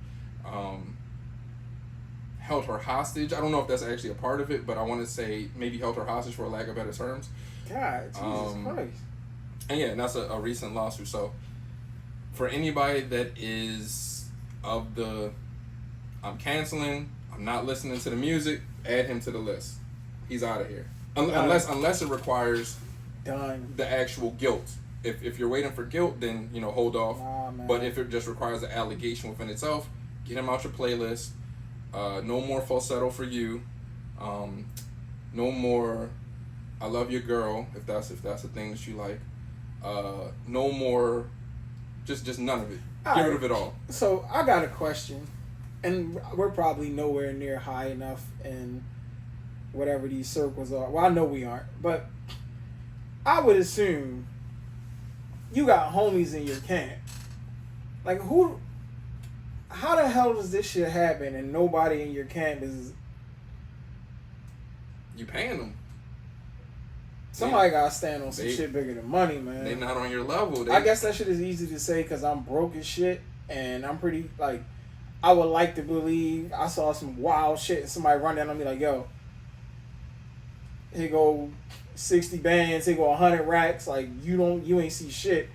held her hostage. I don't know if that's actually a part of it, but I want to say maybe held her hostage for lack of better terms. God, Jesus Christ. And yeah, and that's a recent lawsuit. So for anybody that is of the, I'm canceling, I'm not listening to the music, add him to the list. He's out of here. Unless it requires done. the actual guilt. If you're waiting for guilt, then hold off. Nah, man. But if it just requires an allegation within itself, get him out your playlist. No more falsetto for you. No more I love your girl, if that's a thing that you like. No more, just none of it. Get rid of it all. So I got a question, and we're probably nowhere near high enough in whatever these circles are. Well, I know we aren't, but I would assume you got homies in your camp. Like, how the hell does this shit happen and nobody in your camp is... You paying them. Somebody gotta stand on some shit bigger than money, man. They not on your level. I guess that shit is easy to say because I'm broke as shit, and I'm pretty, like, I would like to believe I saw some wild shit and somebody run down on me like, yo, here go 60 bands, here go 100 racks, like, you ain't see shit.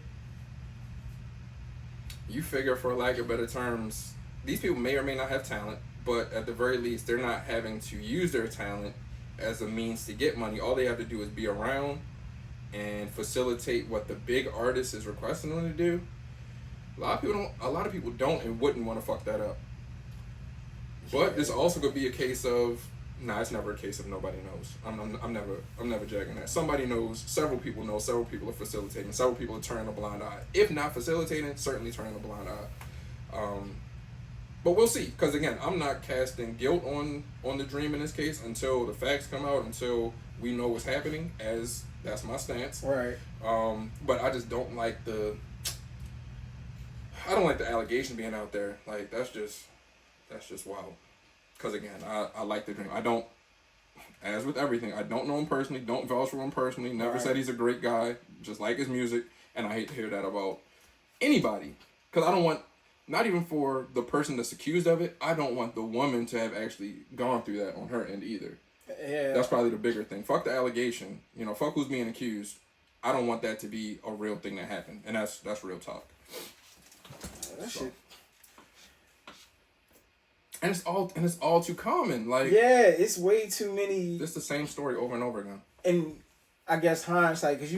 You figure, for lack of better terms, these people may or may not have talent, but at the very least, they're not having to use their talent as a means to get money. All they have to do is be around and facilitate what the big artist is requesting them to do. A lot of people don't and wouldn't want to fuck that up. But this also could be a case of, it's never a case of nobody knows. I'm never jacking that. Somebody knows, several people know, several people are facilitating, several people are turning a blind eye. If not facilitating, certainly turning a blind eye. But we'll see, because again, I'm not casting guilt on the dream in this case until the facts come out, until we know what's happening, as that's my stance. Right. But I just don't like the allegation being out there. Like, that's just wild. Because again, I like the dream. I don't, as with everything, I don't know him personally, don't vouch for him personally, never said he's a great guy, just like his music, and I hate to hear that about anybody. Because I don't want, not even for the person that's accused of it, I don't want the woman to have actually gone through that on her end either. Yeah. That's probably the bigger thing. Fuck the allegation. Fuck who's being accused. I don't want that to be a real thing that happened. And that's real talk. That shit. And it's all too common. Like, yeah, it's way too many. It's the same story over and over again. And I guess hindsight, because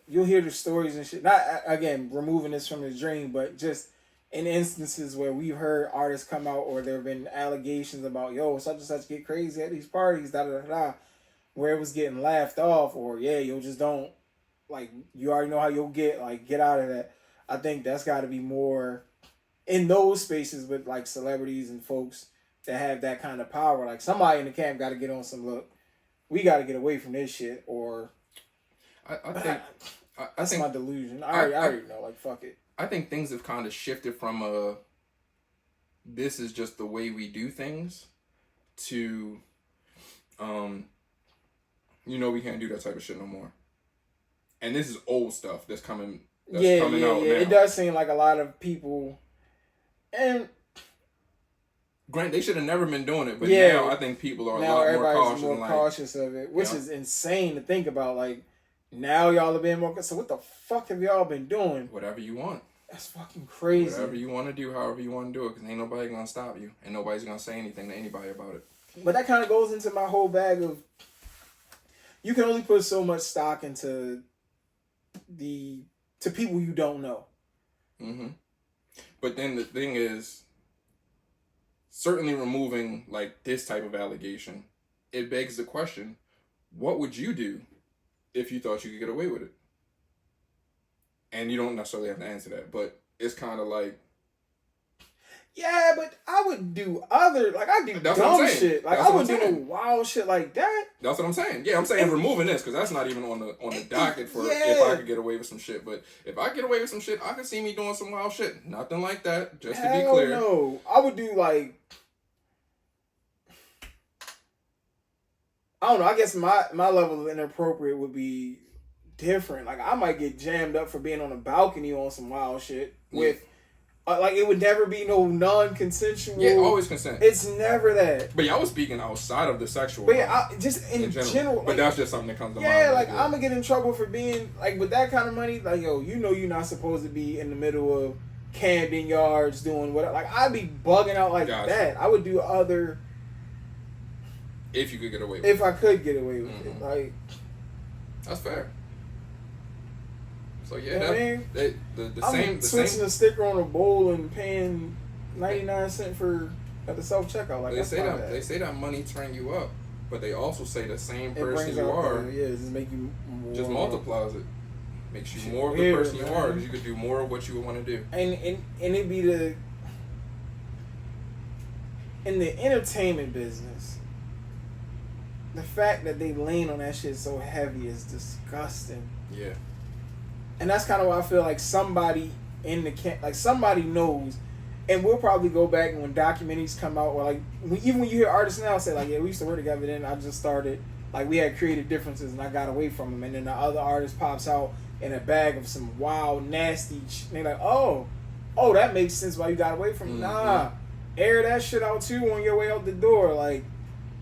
you'll hear the stories and shit. Not, again, removing this from the dream, but just in instances where we've heard artists come out or there have been allegations about, yo, such and such get crazy at these parties, da-da-da-da, where it was getting laughed off, or, yeah, you just don't, like, you already know how you'll get, like, get out of that. I think that's got to be more in those spaces with, like, celebrities and folks that have that kind of power. Like, somebody in the camp got to get on some, look, we got to get away from this shit, or... I think... That's my delusion. I already know, like, fuck it. I think things have kind of shifted from this is just the way we do things to, we can't do that type of shit no more. And this is old stuff that's coming out now. It does seem like a lot of people, and granted, they should have never been doing it, but now I think people are a lot more cautious of it, which is insane to think about. Like, now y'all are being more. So what the fuck have y'all been doing? Whatever you want. That's fucking crazy. Whatever you want to do, however you want to do it, because ain't nobody gonna stop you, and nobody's gonna say anything to anybody about it. But that kind of goes into my whole bag of, you can only put so much stock into to people you don't know. Mm-hmm. But then the thing is, certainly removing like this type of allegation, it begs the question: what would you do if you thought you could get away with it? And you don't necessarily have to answer that, but it's kind of like... Yeah, but I would do I do dumb shit. Like, I would do no wild shit like that. That's what I'm saying. Yeah, I'm saying removing this, because that's not even on the docket for if I could get away with some shit. But if I get away with some shit, I could see me doing some wild shit. Nothing like that, just to be clear. No, I would do like... I don't know, I guess my level of inappropriate would be different. Like, I might get jammed up for being on a balcony on some wild shit with, like, it would never be no non-consensual. Yeah, always consent. It's never that. But y'all was speaking outside of the sexual. But yeah, just in general. But that's just something that comes to mind. Yeah, like, I'm gonna get in trouble for being, like, with that kind of money, like, yo, you're not supposed to be in the middle of Camden Yards doing whatever. Like, I'd be bugging out like that. I would do other... If you could get away with it. If I could get away with it. Like... That's fair. So yeah, You know what I mean? the switching same. the sticker on a bowl and paying 99 cents for at the self checkout. Like They that's say not that bad. they say that money turn you up, but they also say the same It person brings you out, are just make you more, just multiplies it, makes you more of the weird, person you man. are because you could do more of what you would want to do. And it be the in the entertainment business. The fact that they lean on that shit so heavy is disgusting. Yeah. And that's kind of why I feel like somebody in the like somebody knows, and we'll probably go back and when documentaries come out, or like even when you hear artists now say like, yeah, we used to work together, then I just started like we had creative differences and I got away from them, and then the other artist pops out in a bag of some wild nasty. And they're like, oh, that makes sense why you got away from me. Nah, air that shit out too on your way out the door, like.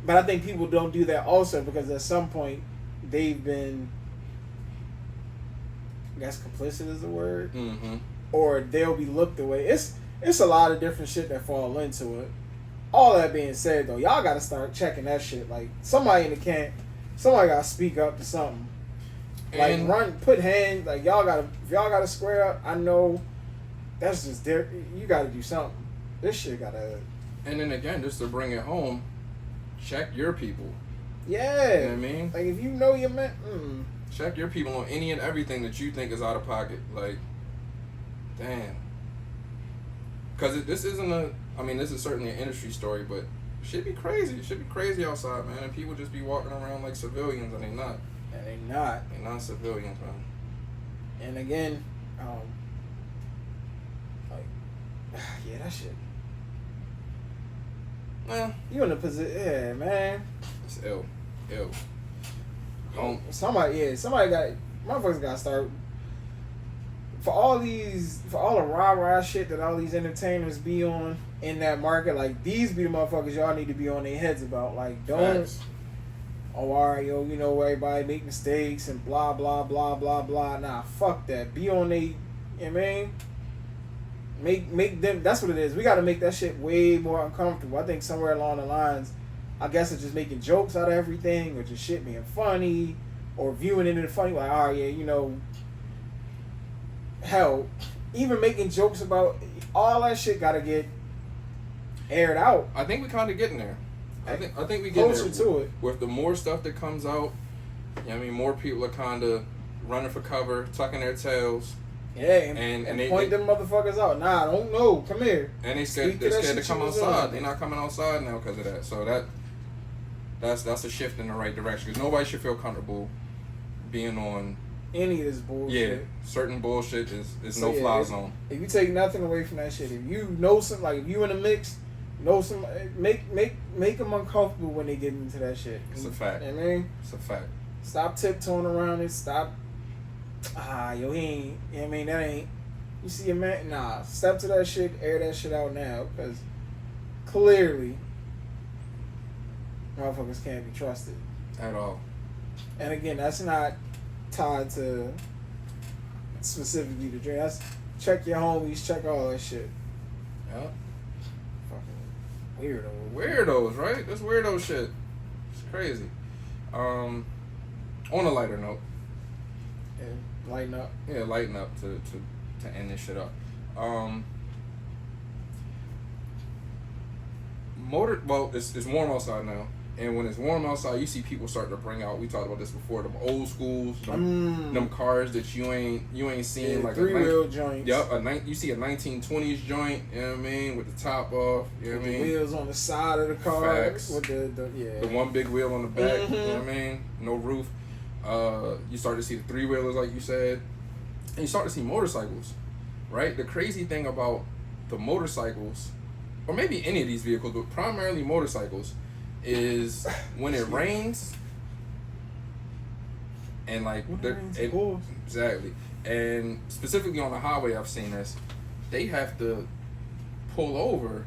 But I think people don't do that also because at some point they've been, I guess complicit is the word, or they'll be looked away. It's a lot of different shit that fall into it. All that being said, though, y'all got to start checking that shit. Like somebody in the camp, somebody got to speak up to something. Like put hands. Like if y'all got to square up. I know that's just there. You got to do something. This shit got to. And then again, just to bring it home. Check your people. Yeah. You know what I mean? Like, if you know your man... Check your people on any and everything that you think is out of pocket. Like, damn. Because this isn't a... I mean, this is certainly an industry story, but it should be crazy. It should be crazy outside, man. And people just be walking around like civilians, and they're not. And they're not. They're not civilians, man. And again, like, yeah, that shit... Man, you in a position, yeah, man. it's ill. Somebody got, motherfuckers got to start. For all the rah-rah shit that all these entertainers be on in that market, like, these be the motherfuckers y'all need to be on their heads about. Like, don't, Facts. oh, alright, yo, you know, everybody make mistakes and blah, blah, blah, blah, blah. Nah, fuck that. Be on they, you know what I mean? Make them. That's what it is. We got to make that shit way more uncomfortable. I think somewhere along the lines, I guess it's just making jokes out of everything, or just shit being funny, or viewing it in funny. Like, oh yeah, you know, hell, even making jokes about all that shit got to get aired out. I think we kind of getting there. I think we get closer there. to it. With the more stuff that comes out, you know what I mean, more people are kind of running for cover, tucking their tails. Yeah, and they point them motherfuckers out. Nah, don't know. Come here. And they're scared to come outside. They're not coming outside now because of that. So that's a shift in the right direction. Because nobody should feel comfortable being on any of this bullshit. Yeah, certain bullshit is no fly zone. If you take nothing away from that shit, if you know some, like if you in the mix, know some, make them uncomfortable when they get into that shit. It's a fact. You know what I mean? It's a fact. Stop tiptoeing around it. Stop. Yo, he ain't. You know what I mean? That ain't. You see a man? Nah. Step to that shit. Air that shit out now, because clearly, motherfuckers can't be trusted At all. And again, that's not tied to specifically the drink. That's check your homies, check all that shit. Yeah. Fucking Weirdos, right? That's weirdo shit. It's crazy. On a lighter note. Yeah, lighten up. Yeah, lighten up to end this shit up. It's warm outside now. And when it's warm outside, you see people start to bring out. We talked about this before. Them old schools, them cars that you ain't seen, like 3-wheel joints. Yep, you see a 1920s joint. You know what I mean, with the top off. You know what I mean. Wheels on the side of the car. Facts. With the one big wheel on the back. Mm-hmm. You know what I mean. No roof. You start to see the 3-wheelers, like you said, and you start to see motorcycles. Right. The crazy thing about the motorcycles, or maybe any of these vehicles, but primarily motorcycles, is when it rains and like exactly, and specifically on the highway, I've seen this. They have to pull over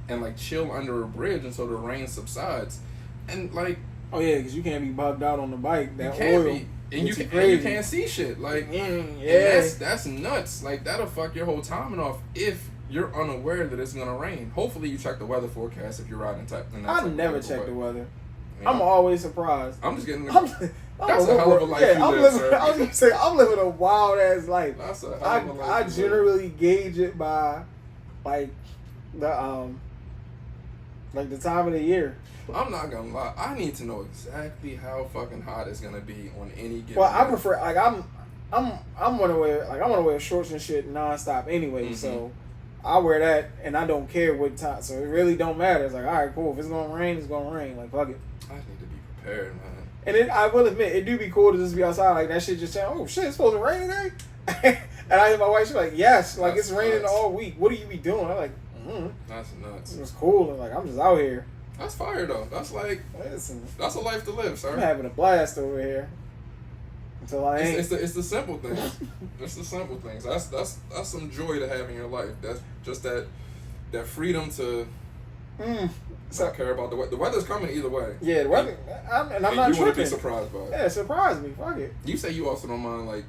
and like chill under a bridge until the rain subsides, and like because you can't be bugged out on the bike. That you can't oil, be, and you can't see shit. Like that's nuts. Like that'll fuck your whole timing off if you're unaware that it's gonna rain. Hopefully you check the weather forecast if you're riding I never check the weather. Yeah. I'm always surprised. I'm just getting. That's a hell of a life you live, sir. I was gonna say I'm living a wild ass life. That's a hell of a life. I generally gauge it by like the time of the year. I'm not gonna lie. I need to know exactly how fucking hot it's gonna be on any given. Well, I day. prefer like I'm gonna wear shorts and shit nonstop anyway. So I wear that and I don't care what time. So it really don't matter. It's like, all right, cool. If it's gonna rain, it's gonna rain. Like fuck it. I need to be prepared, man. And then I will admit, it do be cool to just be outside like that shit. Just saying, oh shit, it's supposed to rain today. And I hear my wife, she's like, yes, like That's it's raining nuts. all week. What do you be doing? I'm like, That's nuts. It was cool, and like I'm just out here. That's fire though. That's like that's a life to live, sir. I'm having a blast over here. Until I ain't. It's the simple things. It's the simple things. That's some joy to have in your life. That's just that freedom to not care about the weather. The weather's coming either way. Yeah, the weather. I'm not tripping. You wouldn't be surprised by it. Yeah, surprise me. Fuck it. You say you also don't mind like.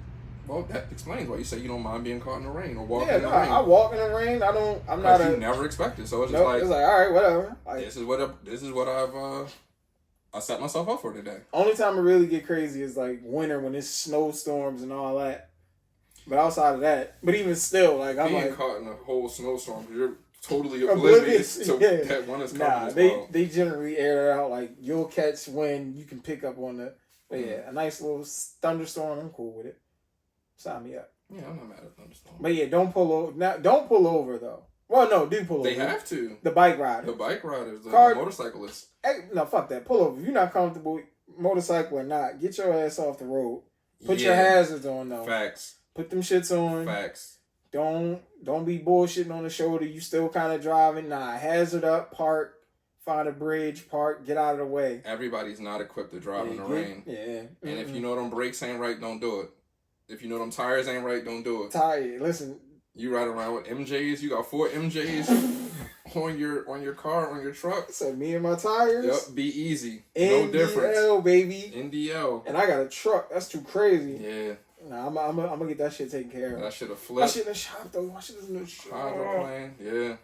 Well, that explains why you say you don't mind being caught in the rain or walking in the rain. I walk in the rain. I'm not you never expected. So it's just nope, it's like all right, whatever. Like, this is what I set myself up for today. Only time it really get crazy is like winter when it's snowstorms and all that. But outside of that, but even still, like I'm being like caught in a whole snowstorm, you're totally oblivious to that one is coming. Nah, they generally air it out. Like you'll catch when you can pick up on the. But yeah, a nice little thunderstorm. I'm cool with it. Sign me up. Yeah, I'm not mad at thunderstorm. But yeah, don't pull over. Now, don't pull over though. Well, no, do pull over. They have to. The bike rider. The bike riders, the motorcyclists. Hey, no, fuck that. Pull over. If you're not comfortable, motorcycle or not, get your ass off the road. Put your hazards on though. Facts. Put them shits on. Facts. Don't be bullshitting on the shoulder. You still kind of driving. Nah, hazard up, park, find a bridge, park, get out of the way. Everybody's not equipped to drive in the rain. Yeah. And if you know them brakes ain't right, don't do it. If you know them tires ain't right, don't do it. Listen. You ride around with MJs. You got 4 MJs on your car, on your truck. So me and my tires. Yep, be easy. NDL, no difference. Baby. NDL. And I got a truck. That's too crazy. Yeah. Nah, I'm gonna get that shit taken care of. That shit a flip. My shit in the shop though. My shit is in the shop. Hydroplane. Yeah.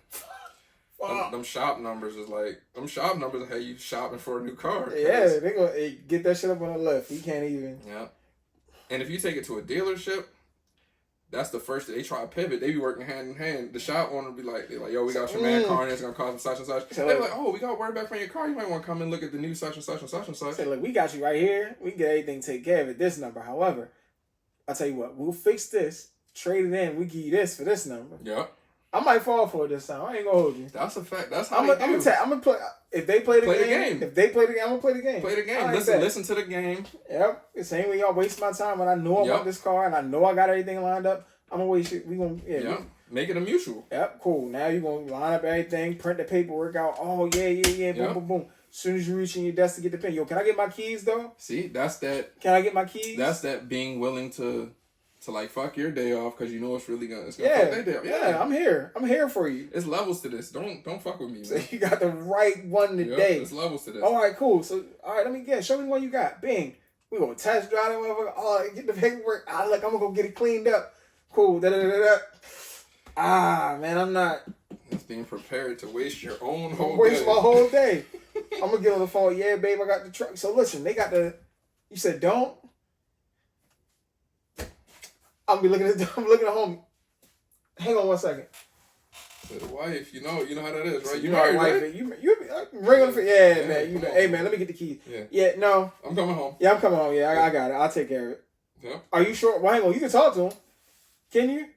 Them shop numbers is like them shop numbers are how you shopping for a new car. Yeah, they gonna get that shit up on the left. You can't even. Yeah. And if you take it to a dealership, that's the first they try to pivot. They be working hand in hand. The shop owner be like, they're like, yo, we got your man car and it's gonna cost him such and such. They're like, oh, we got word back from your car. You might want to come and look at the new such and such and such and such. Say, look, we got you right here. We can get everything taken care of at this number. However, I'll tell you what, we'll fix this, trade it in, we give you this for this number. Yep. I might fall for it this time. I ain't gonna hold you. That's a fact. That's how I'm gonna play. If they play the game. If they play the game, I'm gonna play the game. Play the game. Listen to the game. Yep. The same way y'all waste my time when I know I want this car and I know I got everything lined up. I'm gonna waste it. We gonna make it a mutual. Yep. Cool. Now you gonna line up everything, print the paperwork out. Oh yeah. Boom, boom, boom. As soon as you reach in your desk to get the pen, yo, can I get my keys though? See, that's that. Can I get my keys? That's that being willing to like fuck your day off because you know it's gonna fuck their day off. Yeah, I'm here. I'm here for you. It's levels to this. Don't fuck with me, man. So you got the right one today. It's levels to this. All right, cool. So let me show me what you got. Bing. We gonna test drive that motherfucker. Oh, get the paperwork. Look, I'm gonna go get it cleaned up. Cool. Man, I'm not. It's being prepared to waste your own whole waste my whole day. I'm gonna get on the phone. Yeah, babe, I got the truck. So listen, they got the. You said don't. I'm looking at home. Hang on one second. To the wife, you know how that is, right? You know how wife. Right? You ring on the phone. Yeah, man. You know, hey man, let me get the keys. Yeah, no. I'm coming home. Yeah, I'm coming home. Yeah, I got it. I'll take care of it. Yeah. Are you sure? Well, hang on. You can talk to him. Can you?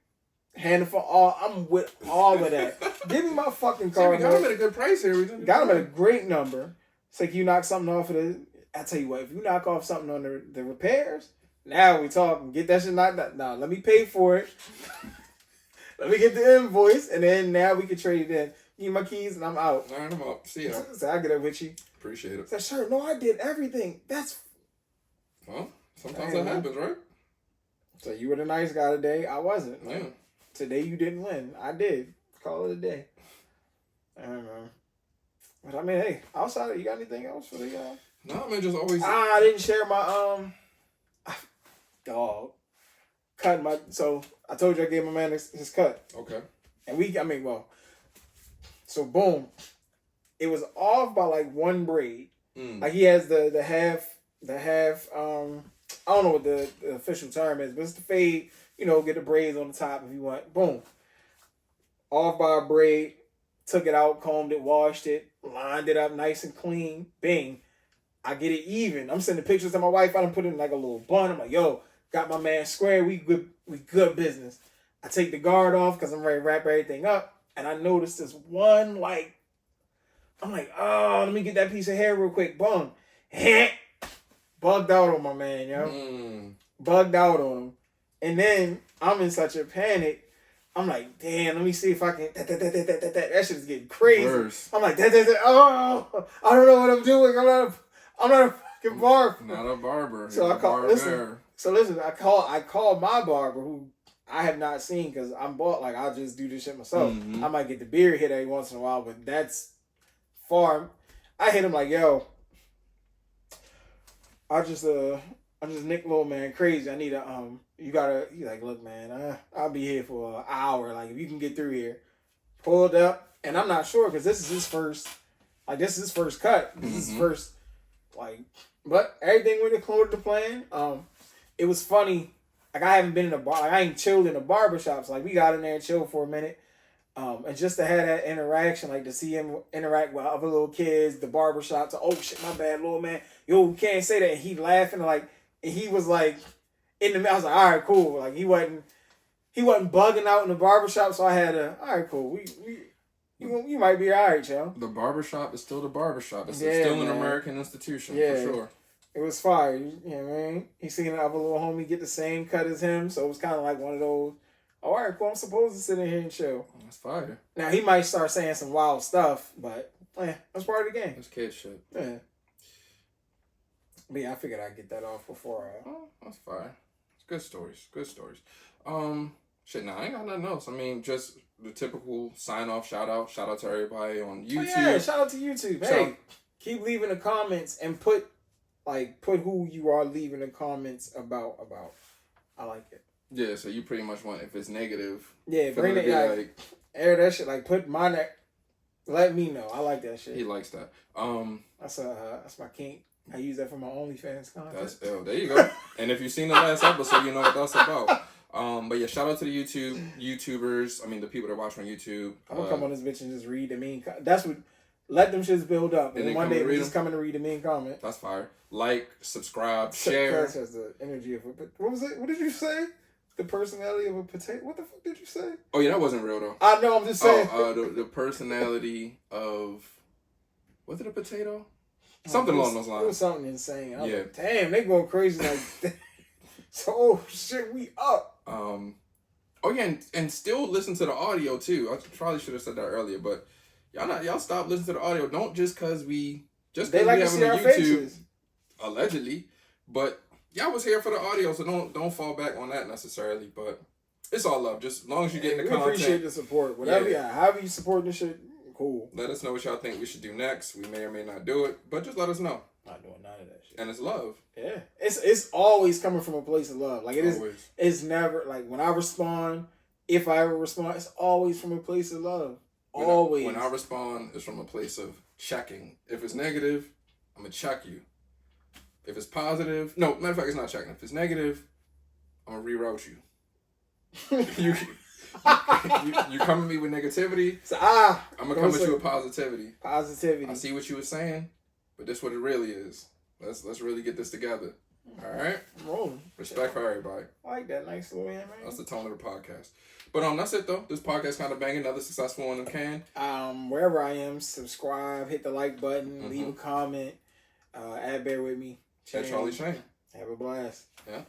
Hand it for all. I'm with all of that. Give me my fucking car. We got him at a good price here. Got him at a great number. It's like you knock something off of the. I tell you what, if you knock off something on the repairs. Now we talking. Get that shit knocked out. Now let me pay for it. Let me get the invoice, and then now we can trade it in. Give me my keys, and I'm out. Line them up. See ya. So I get up with you. Appreciate it. Said, sure, no, I did everything. Well, sometimes that happens, right? So you were the nice guy today. I wasn't. Yeah. Today you didn't win. I did. Call it a day. I don't know. But I mean, hey, outside of you got anything else for the No, man, just always. I didn't share my dog. Cut my. So I told you I gave my man his cut. Okay. And so boom, it was off by like one braid. Like he has the half that have I don't know what the official term is, but it's the fade. You know, get the braids on the top if you want. Boom, off by a braid. Took it out, combed it, washed it, lined it up nice and clean. Bing. I get it even. I'm sending pictures to my wife. I done put it in like a little bun. I'm like, yo, got my man square. We good business. I take the guard off because I'm ready to wrap everything up. And I noticed this one, like, I'm like, oh, let me get that piece of hair real quick. Boom. Bugged out on my man, yo. Bugged out on him. And then I'm in such a panic. I'm like, damn, let me see if I can. That shit is getting crazy. Worse. I'm like, oh, I don't know what I'm doing. I'm not a fucking barber. Not a barber. So I call. Listen. I call my barber, who I have not seen because I'm bought. Like, I'll just do this shit myself. Mm-hmm. I might get the beard hit every once in a while, but that's far. I hit him like, yo, I just Nick little man crazy. I need a he's like, look, man, I'll be here for an hour. Like, if you can get through here. Pulled up, and I'm not sure because this is his first cut. This is his first, like, but everything went according to plan. It was funny. Like, I haven't been in a bar. Like, I ain't chilled in a barbershop. So, like, we got in there and chilled for a minute. And just to have that interaction, like to see him interact with other little kids, the barbershop, to, oh shit, my bad, little man. Yo, we can't say that. And he laughing, like, and he was like, in the middle. I was like, all right, cool. Like, he wasn't bugging out in the barbershop, so I had all right, cool. You might be all right, yo. The barbershop is still the barbershop. It's still an American institution, for sure. It was fire, you know what I mean? He seen the other little homie get the same cut as him, so it was kind of like one of those, all right, cool, I'm supposed to sit in here and chill. That's fire. Now, he might start saying some wild stuff, but that's part of the game. That's kid shit. Yeah. But yeah, I figured I'd get that off before that's fire. It's good stories. Shit, nah, I ain't got nothing else. I mean, just the typical sign-off shout-out. Shout out to everybody on YouTube. Oh, yeah, shout out to YouTube. Hey, keep leaving the comments and put who you are leaving the comments about. I like it. Yeah, so you pretty much want, if it's negative, bring it, like, air that shit, like, put my neck, let me know. I like that shit. He likes that. That's my kink. I use that for my OnlyFans content. That's ill. There you go. And if you've seen the last episode, you know what that's about. But yeah, shout out to the YouTubers. I mean, the people that watch on YouTube. I'm gonna come on this bitch and just read the mean. That's what. Let them shits build up, and then one day we're just coming to read the mean comment. That's fire. Like, subscribe, share. Cass has the energy of a. What was it? What did you say? The personality of a potato. What the fuck did you say? Oh yeah, that wasn't real though. I know. I'm just saying. The personality of. Was it a potato? Something along those lines. It was something insane. I was like, damn, they going crazy like that. So, oh shit, we up. Oh yeah, and still listen to the audio too. I probably should have said that earlier, but y'all stop listening to the audio. Don't just because we they like to see our faces. Allegedly, but y'all was here for the audio, so don't fall back on that necessarily. But it's all love. Just as long as you get in the content. We appreciate the support. Whatever, however you support this shit. Cool. Let us know what y'all think we should do next. We may or may not do it, but just let us know. Not doing none of that shit. And it's love. Yeah, it's always coming from a place of love. Like, it is. Always. It's never like when I respond. If I ever respond, it's always from a place of love. Always. When I respond, it's from a place of checking. If it's negative, I'm gonna check you. If it's positive, no, matter of fact, it's not checking. If it's negative, I'm gonna reroute you. You come at me with negativity. So, I'm gonna come at you with positivity. Positivity. I see what you were saying, but this is what it really is. Let's really get this together. All right. Rolling. Respect for everybody. I like that. Nice little man. That's the tone of the podcast. But that's it though. This podcast Kinda Bangin. Another successful one in can. Wherever I am, subscribe, hit the like button, leave a comment, bear with me. At Charlie Shane. Have a blast. Yeah.